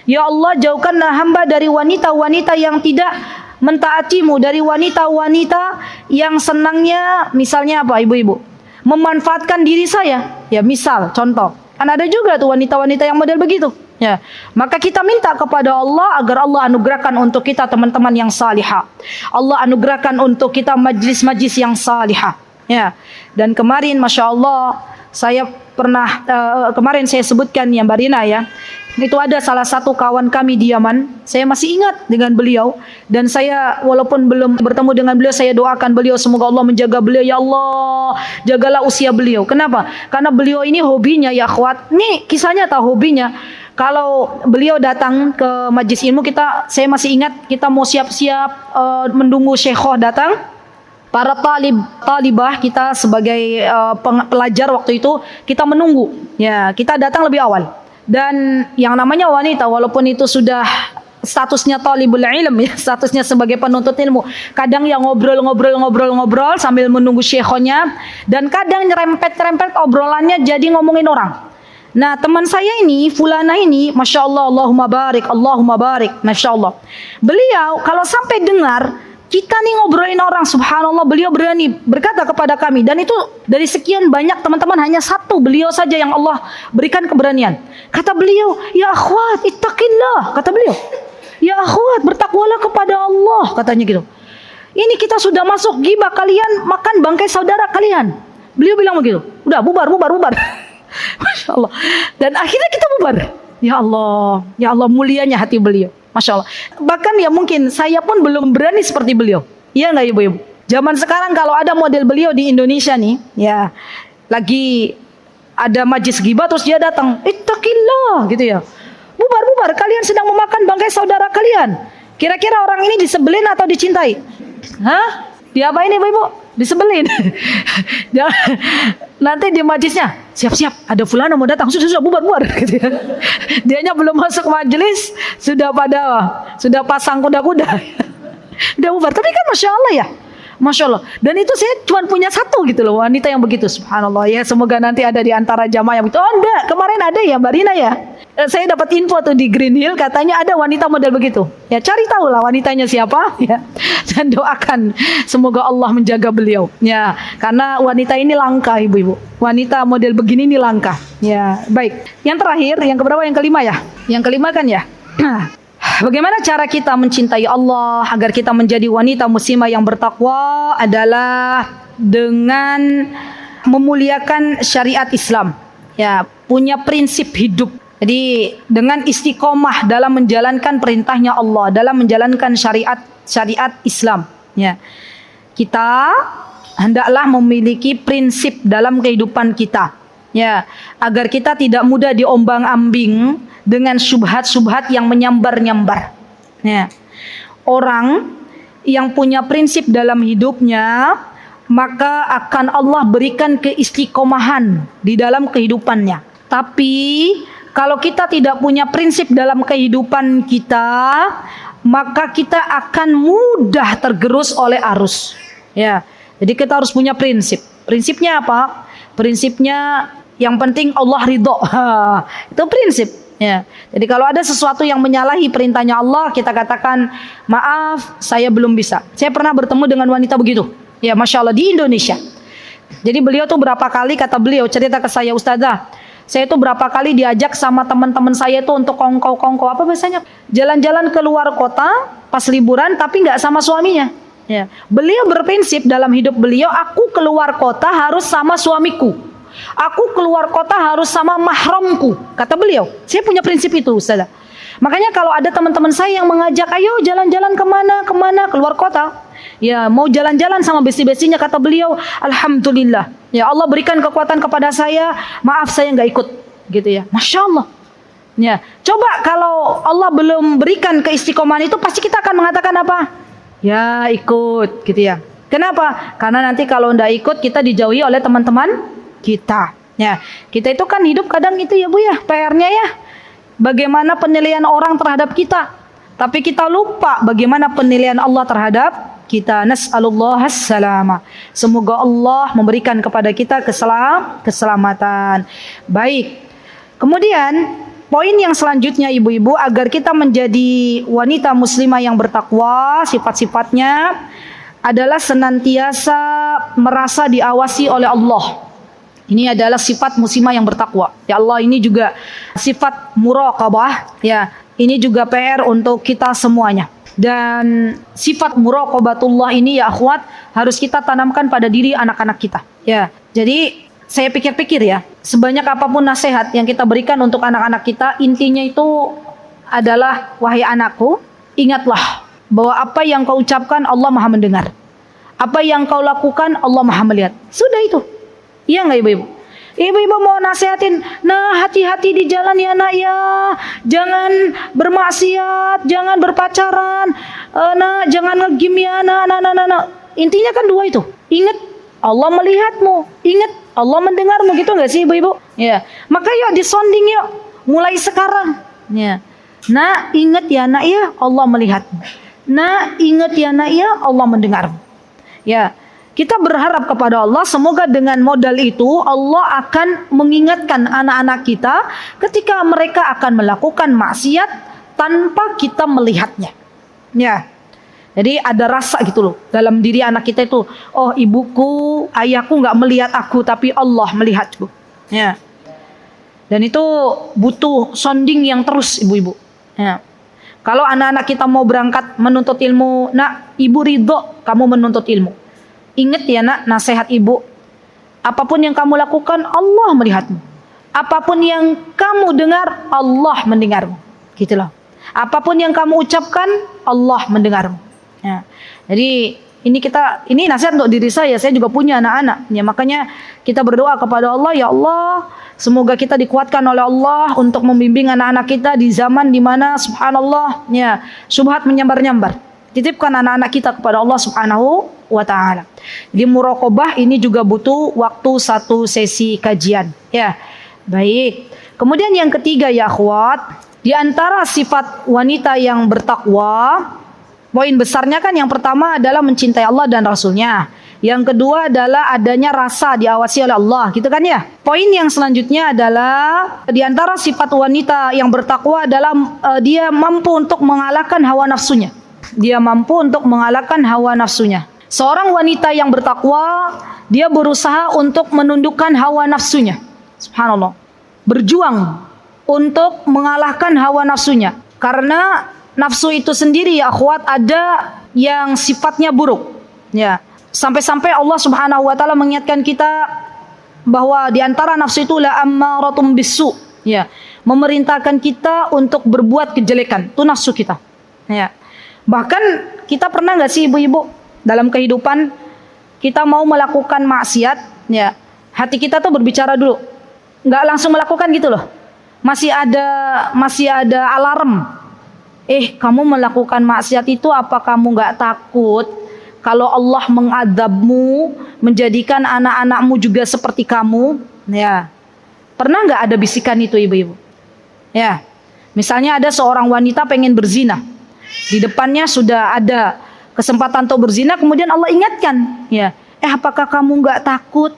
Ya Allah jauhkanlah hamba dari wanita-wanita yang tidak mentaatimu, dari wanita-wanita yang senangnya misalnya apa ibu-ibu? Memanfaatkan diri saya. Ya misal contoh. Kan ada juga tuh wanita-wanita yang model begitu. Ya, maka kita minta kepada Allah agar Allah anugerahkan untuk kita teman-teman yang salihah. Allah anugerahkan untuk kita majlis-majlis yang salihah. Ya, dan kemarin Masya Allah saya pernah kemarin saya sebutkan ya Mbak Rina ya. Itu ada salah satu kawan kami di Yaman. Saya masih ingat dengan beliau. Dan saya walaupun belum bertemu dengan beliau, saya doakan beliau semoga Allah menjaga beliau. Ya Allah, jagalah usia beliau. Kenapa? Karena beliau ini hobinya ya akhwat. Ini kisahnya tahu hobinya. Kalau beliau datang ke majlis ilmu saya masih ingat kita mau siap-siap menunggu syekhoh datang. Para talibah kita sebagai pelajar waktu itu kita menunggu. Ya, kita datang lebih awal. Dan yang namanya wanita walaupun itu sudah statusnya talibul ilm ya, statusnya sebagai penuntut ilmu. Kadang yang ngobrol sambil menunggu syekhonya dan kadang nyerempet-nyerempet obrolannya jadi ngomongin orang. Nah, teman saya ini, fulana ini, Masya Allah, Allahumma barik, Masya Allah. Beliau kalau sampai dengar kita nih ngobrolin orang, subhanallah, beliau berani berkata kepada kami. Dan itu dari sekian banyak teman-teman hanya satu beliau saja yang Allah berikan keberanian. Kata beliau, ya akhwat, ittaqillah, kata beliau. Ya akhwat, bertakwalah kepada Allah, katanya gitu. Ini kita sudah masuk ghibah, kalian makan bangkai saudara kalian. Beliau bilang begitu. Udah bubar. Masya Allah. Dan akhirnya kita bubar. Ya Allah mulianya hati beliau. Masya Allah. Bahkan ya mungkin saya pun belum berani seperti beliau. Iya nggak ibu-ibu? Zaman sekarang kalau ada model beliau di Indonesia nih, ya lagi ada majlis ghibah terus dia datang, ittaqillah gitu ya. Bubar, kalian sedang memakan bangkai saudara kalian. Kira-kira orang ini disebelin atau dicintai? Hah? Diapain ibu-ibu? Disebelin. Nanti di majlisnya, siap-siap, ada fulana mau datang, sudah bubar gitu ya. Dianya belum masuk majelis, sudah pasang kuda-kuda. Udah bubar, tapi kan Masya Allah ya. Masya Allah. Dan itu saya cuma punya satu gitu loh, wanita yang begitu. Subhanallah ya, semoga nanti ada di antara jamaah yang begitu. Oh enggak, kemarin ada ya Mbak Rina ya. Saya dapat info tuh di Green Hill, katanya ada wanita model begitu. Ya cari tahu lah wanitanya siapa ya. Dan doakan semoga Allah menjaga beliau. Ya, karena wanita ini langka ibu-ibu. Wanita model begini ini langka. Ya, baik. Yang terakhir, yang keberapa? Yang kelima ya. Yang kelima kan ya. Bagaimana cara kita mencintai Allah agar kita menjadi wanita muslimah yang bertakwa adalah dengan memuliakan syariat Islam. Ya, punya prinsip hidup. Jadi dengan istiqomah dalam menjalankan perintahnya Allah, dalam menjalankan syariat Islam. Ya, kita hendaklah memiliki prinsip dalam kehidupan kita. Ya, agar kita tidak mudah diombang-ambing dengan syubhat-syubhat yang menyambar-nyambar. Ya. Orang yang punya prinsip dalam hidupnya, maka akan Allah berikan keistiqomahan di dalam kehidupannya. Tapi kalau kita tidak punya prinsip dalam kehidupan kita, maka kita akan mudah tergerus oleh arus. Ya. Jadi kita harus punya prinsip. Prinsipnya apa? Prinsipnya yang penting Allah ridho. Itu prinsip. Ya. Jadi kalau ada sesuatu yang menyalahi perintahnya Allah, kita katakan, maaf, saya belum bisa. Saya pernah bertemu dengan wanita begitu. Ya, Masya Allah, di Indonesia. Jadi beliau tuh berapa kali, kata beliau, cerita ke saya, Ustazah, saya tuh berapa kali diajak sama teman-teman saya tuh untuk kongko-kongko, apa biasanya? Jalan-jalan ke luar kota, pas liburan, tapi nggak sama suaminya. Ya. Beliau berprinsip dalam hidup beliau, aku keluar kota harus sama suamiku. Aku keluar kota harus sama mahramku, kata beliau. Saya punya prinsip itu, Ustazah. Makanya kalau ada teman-teman saya yang mengajak, ayo jalan-jalan kemana, keluar kota. Ya, mau jalan-jalan sama besti-bestinya, kata beliau, alhamdulillah. Ya, Allah berikan kekuatan kepada saya, maaf saya nggak ikut, gitu ya. Masya Allah. Ya, coba kalau Allah belum berikan keistiqomahan itu, pasti kita akan mengatakan apa? Ya, ikut, gitu ya. Kenapa? Karena nanti kalau nggak ikut, kita dijauhi oleh teman-teman kita. Ya, kita itu kan hidup kadang itu ya Bu ya, PR-nya ya. Bagaimana penilaian orang terhadap kita. Tapi kita lupa bagaimana penilaian Allah terhadap kita. Nas'alullah as-salama. Semoga Allah memberikan kepada kita keselamatan. Baik. Kemudian poin yang selanjutnya ibu-ibu, agar kita menjadi wanita muslimah yang bertakwa, sifat-sifatnya adalah senantiasa merasa diawasi oleh Allah. Ini adalah sifat muslimah yang bertakwa. Ya Allah, ini juga sifat muraqabah. Ya, ini juga PR untuk kita semuanya. Dan sifat muraqabatullah ini ya akhwat, harus kita tanamkan pada diri anak-anak kita. Ya, jadi saya pikir-pikir ya, sebanyak apapun nasihat yang kita berikan untuk anak-anak kita, intinya itu adalah, wahai anakku, ingatlah bahwa apa yang kau ucapkan Allah Maha mendengar. Apa yang kau lakukan Allah Maha melihat. Sudah itu. Iya nggak ibu-ibu? Ibu-ibu mau nasihatin, nah hati-hati di jalan ya nak ya, jangan bermaksiat, jangan berpacaran, nah jangan ngegim ya nak. Intinya kan dua itu. Ingat Allah melihatmu, ingat Allah mendengarmu, gitu nggak sih ibu-ibu? Ya, maka yuk disonding yuk, mulai sekarang. Ya, nah ingat ya nak ya, Allah melihatmu. Nah ingat ya nak ya, Allah mendengarmu. Ya. Kita berharap kepada Allah semoga dengan modal itu Allah akan mengingatkan anak-anak kita ketika mereka akan melakukan maksiat tanpa kita melihatnya. Ya. Jadi ada rasa gitu loh dalam diri anak kita itu, oh ibuku, ayahku nggak melihat aku tapi Allah melihatku. Ya. Dan itu butuh sounding yang terus ibu-ibu. Ya. Kalau anak-anak kita mau berangkat menuntut ilmu, nak ibu ridho kamu menuntut ilmu. Ingat ya nak, nasihat ibu. Apapun yang kamu lakukan, Allah melihatmu. Apapun yang kamu dengar, Allah mendengarmu. Gitu loh. Apapun yang kamu ucapkan, Allah mendengarmu. Ya. Jadi ini nasihat untuk diri saya juga punya anak-anak. Ya, makanya kita berdoa kepada Allah, ya Allah, semoga kita dikuatkan oleh Allah untuk membimbing anak-anak kita di zaman dimana subhanallah, ya, syubhat menyambar-nyambar. Titipkan anak-anak kita kepada Allah Subhanahu wa ta'ala. Jadi muraqabah ini juga butuh waktu satu sesi kajian. Ya, baik. Kemudian yang ketiga ya akhwat, di antara sifat wanita yang bertakwa, poin besarnya kan yang pertama adalah mencintai Allah dan Rasulnya. Yang kedua adalah adanya rasa diawasi oleh Allah, gitu kan ya. Poin yang selanjutnya adalah di antara sifat wanita yang bertakwa adalah dia mampu untuk mengalahkan hawa nafsunya. Dia mampu untuk mengalahkan hawa nafsunya. Seorang wanita yang bertakwa, dia berusaha untuk menundukkan hawa nafsunya. Subhanallah. Berjuang untuk mengalahkan hawa nafsunya. Karena nafsu itu sendiri ya akhwat ada yang sifatnya buruk. Ya. Sampai-sampai Allah Subhanahu wa taala mengingatkan kita bahwa di antara nafsu itu la ammaratum bisu. Ya. Memerintahkan kita untuk berbuat kejelekan. Itu nafsu kita. Ya. Bahkan kita pernah nggak sih ibu-ibu dalam kehidupan kita mau melakukan maksiat, ya hati kita tuh berbicara dulu, nggak langsung melakukan gitu loh. Masih ada alarm. Kamu melakukan maksiat itu apa kamu nggak takut kalau Allah mengadabmu, menjadikan anak-anakmu juga seperti kamu? Ya, pernah nggak ada bisikan itu ibu-ibu? Ya, misalnya ada seorang wanita pengen berzina. Di depannya sudah ada kesempatan untuk berzina, kemudian Allah ingatkan, ya, apakah kamu nggak takut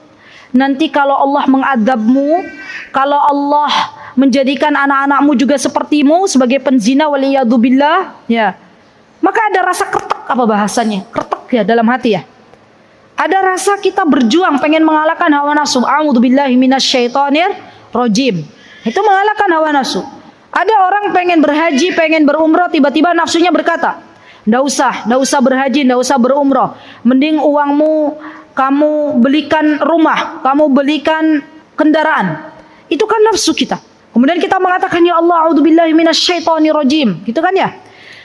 nanti kalau Allah mengadabmu, kalau Allah menjadikan anak-anakmu juga sepertimu sebagai penzina waliyadzubillah, ya, maka ada rasa kretek, apa bahasanya, kretek ya dalam hati ya. Ada rasa kita berjuang pengen mengalahkan hawa nafsu. A'udzubillahi minasyaitonir rajim. Itu mengalahkan hawa nafsu. Ada orang pengen berhaji, pengen berumroh, tiba-tiba nafsunya berkata, nggak usah berhaji, nggak usah berumroh. Mending uangmu kamu belikan rumah, kamu belikan kendaraan. Itu kan nafsu kita. Kemudian kita mengatakan, ya Allah, a'udzubillahi minasyaitonirrajim. Gitu kan ya?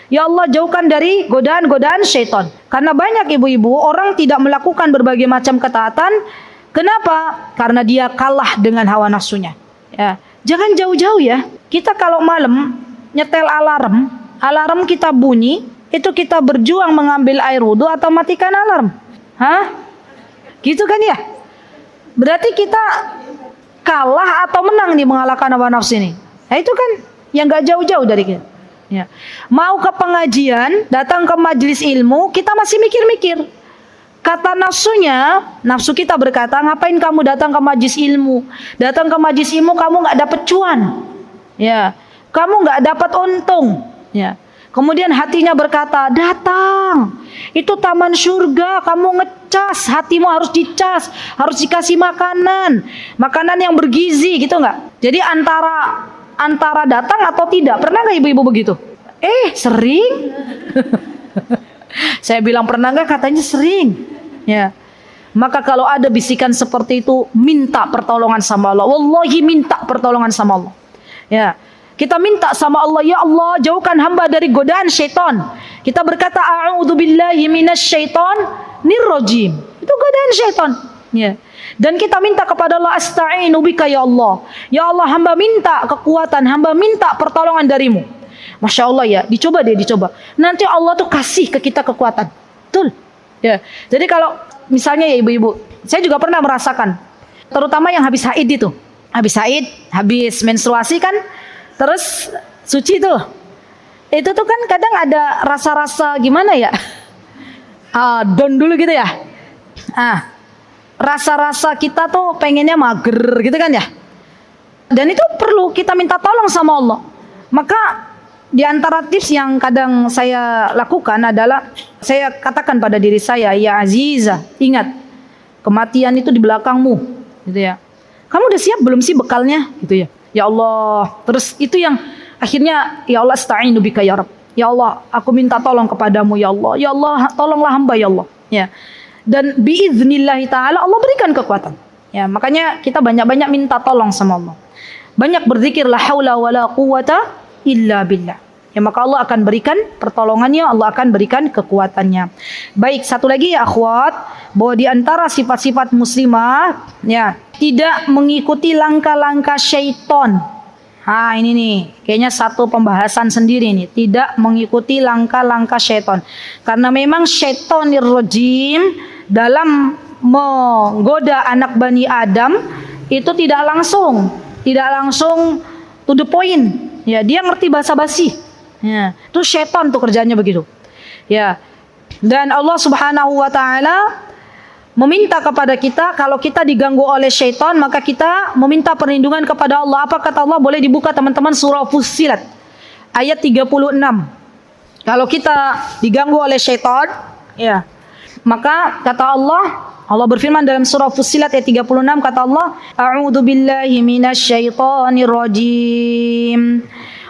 Ya Allah, jauhkan dari godaan-godaan syaitan. Karena banyak ibu-ibu, orang tidak melakukan berbagai macam ketaatan. Kenapa? Karena dia kalah dengan hawa nafsunya. Ya. Jangan jauh-jauh ya. Kita kalau malam nyetel alarm kita bunyi, itu kita berjuang mengambil air wudhu atau matikan alarm? Hah? Gitu kan ya? Berarti kita kalah atau menang nih mengalahkan hawa nafsu ini. Nah itu kan yang gak jauh-jauh dari kita. Ya. Mau ke pengajian, datang ke majelis ilmu, kita masih mikir-mikir. Kata nafsu kita berkata, ngapain kamu datang ke majelis ilmu? Datang ke majelis ilmu kamu nggak dapat cuan, ya, kamu nggak dapat untung, ya. Kemudian hatinya berkata, datang, itu taman surga, kamu ngecas, hatimu harus dicas, harus dikasih makanan yang bergizi, gitu nggak? Jadi antara datang atau tidak, pernah nggak ibu-ibu begitu? Sering. Saya bilang pernah nggak, katanya sering. Ya, maka kalau ada bisikan seperti itu, minta pertolongan sama Allah. Wallahi minta pertolongan sama Allah. Ya, kita minta sama Allah, ya Allah, jauhkan hamba dari godaan syaitan. Kita berkata, a'udzubillahi minasyaitonir rajim. Itu godaan syaitan. Ya. Dan kita minta kepada Allah, asta'inu bika ya Allah. Ya Allah, hamba minta kekuatan, hamba minta pertolongan darimu. Masya Allah ya, dicoba. Nanti Allah tuh kasih ke kita kekuatan. Betul. Ya. Jadi kalau misalnya ya ibu-ibu, saya juga pernah merasakan, terutama yang habis haid itu. Habis haid, habis menstruasi kan, terus suci tuh. Itu tuh kan kadang ada rasa-rasa gimana ya? Down dulu gitu ya. Rasa-rasa kita tuh pengennya mager gitu kan ya. Dan itu perlu kita minta tolong sama Allah. Maka di antara tips yang kadang saya lakukan adalah saya katakan pada diri saya, ya Aziza, ingat kematian itu di belakangmu, gitu ya. Kamu udah siap belum sih bekalnya, gitu ya. Ya Allah, terus itu yang akhirnya ya Allah asta'inu bika ya Rabb. Ya Allah, aku minta tolong kepadamu ya Allah. Ya Allah, tolonglah hamba ya Allah. Ya. Dan biiznillahi ta'ala Allah berikan kekuatan. Ya, makanya kita banyak-banyak minta tolong sama Allah. Banyak berzikir la haula wala quwata illa billah. Ya, maka Allah akan berikan pertolongannya, Allah akan berikan kekuatannya. Baik, satu lagi ya akhwat, bahwa di antara sifat-sifat muslimah ya, tidak mengikuti langkah-langkah syaitan. Ini nih, kayaknya satu pembahasan sendiri nih, tidak mengikuti langkah-langkah syaitan. Karena memang syaitanir rajim dalam menggoda anak Bani Adam itu tidak langsung to the point. Ya, dia ngerti basa-basi. Ya, itu syaitan tuh kerjanya begitu. Ya. Dan Allah Subhanahu wa taala meminta kepada kita, kalau kita diganggu oleh syaitan, maka kita meminta perlindungan kepada Allah. Apa kata Allah? Boleh dibuka teman-teman surah Fussilat ayat 36. Kalau kita diganggu oleh syaitan, ya, maka kata Allah berfirman dalam surah Fussilat ayat 36, kata Allah, A'udzu billahi minasyaitonir rajim.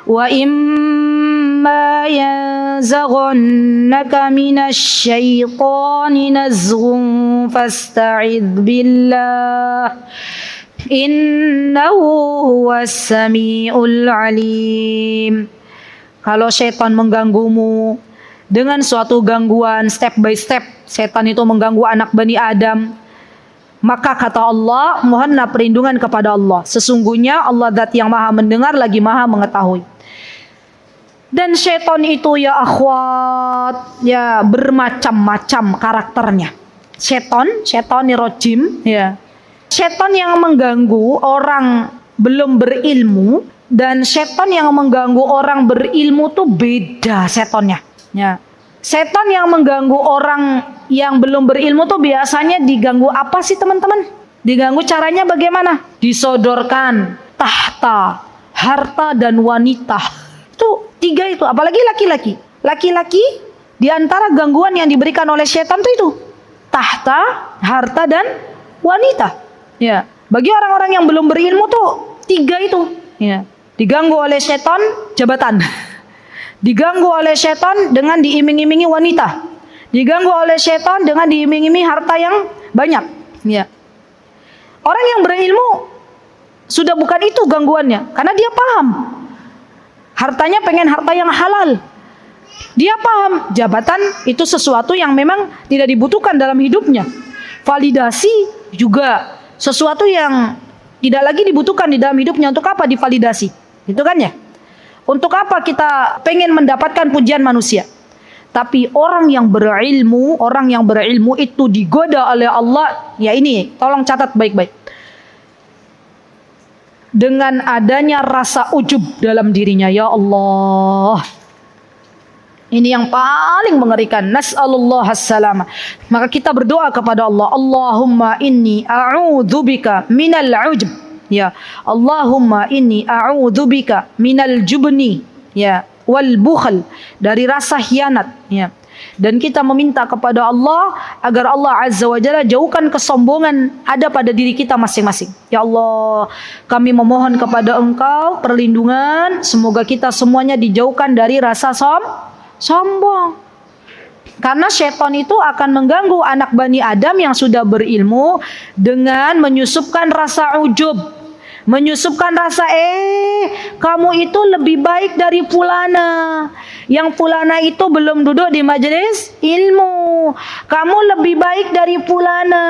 Wa imma yanzaghannaka minasyaitani nazghun fasta'idz billah innahu huwas samiul alim. Kalau syaitan mengganggumu dengan suatu gangguan step by step, setan itu mengganggu anak Bani Adam, maka kata Allah, mohonlah perlindungan kepada Allah. Sesungguhnya Allah zat yang maha mendengar lagi maha mengetahui. Dan syaitan itu ya akhwat, ya bermacam-macam karakternya. Syaitanir rajim, ya. Syaitan yang mengganggu orang belum berilmu dan syaitan yang mengganggu orang berilmu tuh beda setannya. Ya. Setan yang mengganggu orang yang belum berilmu tuh biasanya diganggu apa sih teman-teman? Diganggu caranya bagaimana? Disodorkan tahta, harta dan wanita. Itu tiga itu, apalagi laki-laki. Laki-laki di antara gangguan yang diberikan oleh setan itu tahta, harta dan wanita. Ya, bagi orang-orang yang belum berilmu tuh tiga itu. Ya, diganggu oleh setan jabatan. Diganggu oleh setan dengan diiming-imingi wanita. Diganggu oleh setan dengan diiming-imingi harta yang banyak. Ya. Orang yang berilmu sudah bukan itu gangguannya, karena dia paham. Hartanya pengen harta yang halal. Dia paham jabatan itu sesuatu yang memang tidak dibutuhkan dalam hidupnya. Validasi juga sesuatu yang tidak lagi dibutuhkan di dalam hidupnya. Untuk apa divalidasi? Itu kan ya? Untuk apa kita pengen mendapatkan pujian manusia? Tapi orang yang berilmu itu digoda oleh Allah. Ya ini, tolong catat baik-baik. Dengan adanya rasa ujub dalam dirinya, ya Allah. Ini yang paling mengerikan. Nas'alullah as-salama. Maka kita berdoa kepada Allah, Allahumma inni a'udzubika minal ujub. Ya, Allahumma inni a'udzubika minal jubni, ya, wal bukhl, dari rasa khianat, ya. Dan kita meminta kepada Allah agar Allah Azza wa Jalla jauhkan kesombongan ada pada diri kita masing-masing. Ya Allah, kami memohon kepada Engkau perlindungan, semoga kita semuanya dijauhkan dari rasa sombong. Karena syaitan itu akan mengganggu anak Bani Adam yang sudah berilmu dengan menyusupkan rasa ujub, Menyusupkan rasa, kamu itu lebih baik dari fulana. Yang fulana itu belum duduk di majelis ilmu. Kamu lebih baik dari fulana.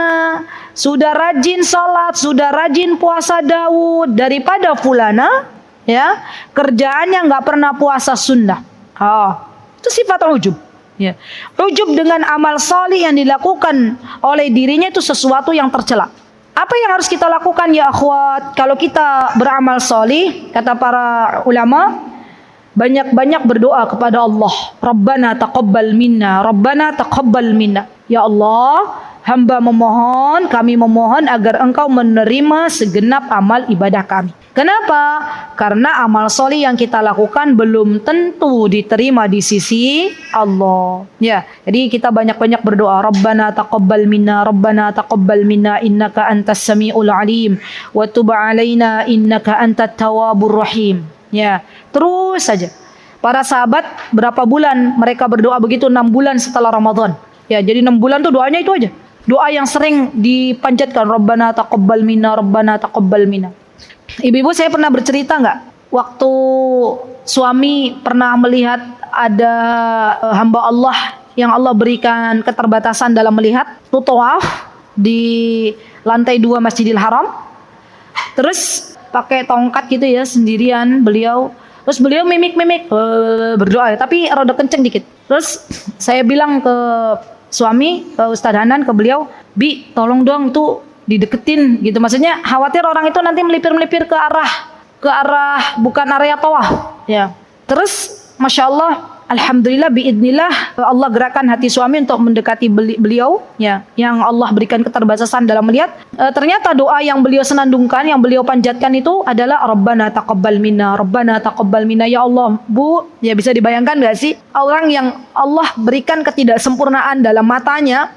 Sudah rajin salat, sudah rajin puasa Daud daripada fulana, ya. Kerjaannya nggak pernah puasa sunnah. Itu sifat ujub. Ya. Ujub dengan amal salih yang dilakukan oleh dirinya itu sesuatu yang tercela. Apa yang harus kita lakukan ya akhwat? Kalau kita beramal salih, kata para ulama, banyak-banyak berdoa kepada Allah. Rabbana taqabbal minna, Rabbana taqabbal minna. Ya Allah, hamba memohon, kami memohon agar Engkau menerima segenap amal ibadah kami. Kenapa? Karena amal soleh yang kita lakukan belum tentu diterima di sisi Allah. Ya, jadi kita banyak-banyak berdoa. Rabbana taqabbal minna, Rabbana taqabbal minna, innaka antas samiul alim, wa tub alaina innaka antat tawwabur rahim. Ya, terus saja. Para sahabat berapa bulan mereka berdoa begitu? 6 bulan setelah Ramadan. Ya, jadi 6 bulan tuh doanya itu aja. Doa yang sering dipanjatkan, Rabbana taqabbal minna, Rabbana taqabbal minna. Ibu-ibu, saya pernah bercerita nggak? Waktu suami pernah melihat ada hamba Allah yang Allah berikan keterbatasan dalam melihat, tuh tawaf di lantai 2 Masjidil Haram. Terus pakai tongkat gitu ya, sendirian beliau. Terus beliau mimik-mimik berdoa, tapi rada kenceng dikit. Terus saya bilang ke suami, ke Ustadz Hanan, ke beliau, Bi, tolong dong tuh dideketin gitu, maksudnya khawatir orang itu nanti melipir-melipir ke arah bukan area tawaf ya. Terus Masya Allah, Alhamdulillah, biidnillah, Allah gerakkan hati suami untuk mendekati beliau ya, yang Allah berikan keterbatasan dalam melihat. Ternyata doa yang beliau senandungkan, yang beliau panjatkan itu adalah Rabbana taqabbal minna, Rabbana taqabbal minna. Ya Allah, Bu, ya bisa dibayangkan gak sih, orang yang Allah berikan ketidaksempurnaan dalam matanya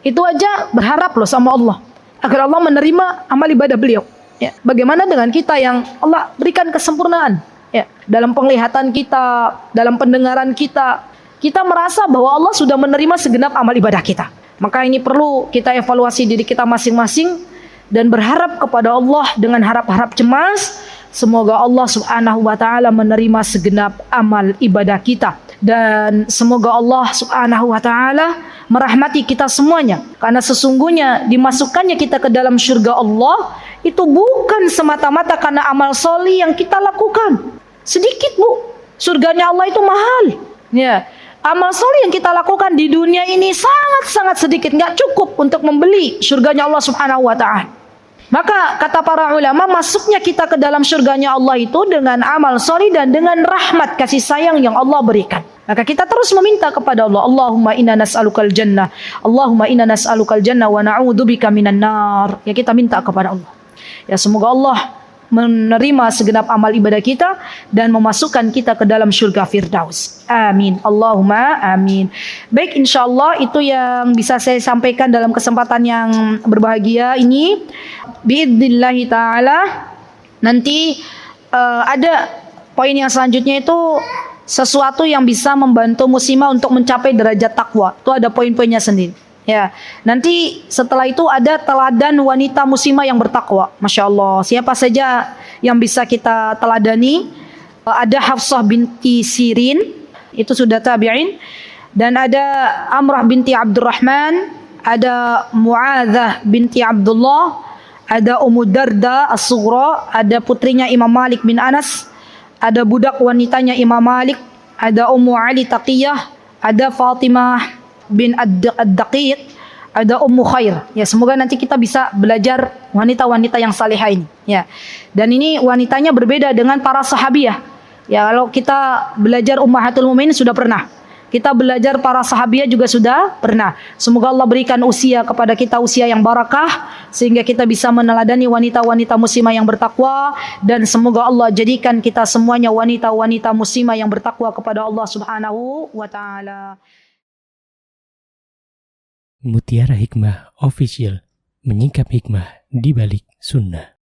itu aja berharap loh sama Allah agar Allah menerima amal ibadah beliau. Ya, bagaimana dengan kita yang Allah berikan kesempurnaan? Ya, dalam penglihatan kita, dalam pendengaran kita, kita merasa bahwa Allah sudah menerima segenap amal ibadah kita. Maka ini perlu kita evaluasi diri kita masing-masing dan berharap kepada Allah dengan harap-harap cemas. Semoga Allah Subhanahu wa Ta'ala menerima segenap amal ibadah kita. Dan semoga Allah Subhanahu wa Ta'ala merahmati kita semuanya. Karena sesungguhnya dimasukkannya kita ke dalam surga Allah itu bukan semata-mata karena amal soleh yang kita lakukan. Sedikit, Bu. Surganya Allah itu mahal. Ya. Amal soleh yang kita lakukan di dunia ini sangat-sangat sedikit, nggak cukup untuk membeli surganya Allah Subhanahu wa Ta'ala. Maka kata para ulama, masuknya kita ke dalam surganya Allah itu dengan amal soleh dan dengan rahmat kasih sayang yang Allah berikan. Maka kita terus meminta kepada Allah, Allahumma inna nas'alukal jannah, Allahumma inna nas'alukal jannah wa na'udzubika minan nar. Ya, kita minta kepada Allah. Ya, semoga Allah menerima segenap amal ibadah kita dan memasukkan kita ke dalam surga Firdaus. Amin. Allahumma amin. Baik, insyaallah itu yang bisa saya sampaikan dalam kesempatan yang berbahagia ini. Biidnillahi ta'ala. Nanti ada poin yang selanjutnya itu sesuatu yang bisa membantu muslimah untuk mencapai derajat takwa. Itu ada poin-poinnya sendiri. Ya, nanti setelah itu ada teladan wanita muslimah yang bertakwa. Masya Allah, siapa saja yang bisa kita teladani? Ada Hafsah binti Sirin, itu sudah tabi'in. Dan ada Amrah binti Abdurrahman, ada Mu'adzah binti Abdullah, ada Ummu Darda As-Sughra, ada putrinya Imam Malik bin Anas, ada budak wanitanya Imam Malik, ada Ummu Ali Taqiyah, ada Fatimah bin Ad-Daqiq, ada Ummu Khair. Ya, semoga nanti kita bisa belajar wanita-wanita yang salihah ini. Ya. Dan ini wanitanya berbeda dengan para sahabiyah. Ya, kalau kita belajar Ummahatul Mukminin sudah pernah. Kita belajar para sahabiyah juga sudah pernah. Semoga Allah berikan usia kepada kita, usia yang barakah, sehingga kita bisa meneladani wanita-wanita muslimah yang bertakwa, dan semoga Allah jadikan kita semuanya wanita-wanita muslimah yang bertakwa kepada Allah Subhanahu wa Ta'ala. Mutiara Hikmah Official, menyingkap hikmah di balik sunnah.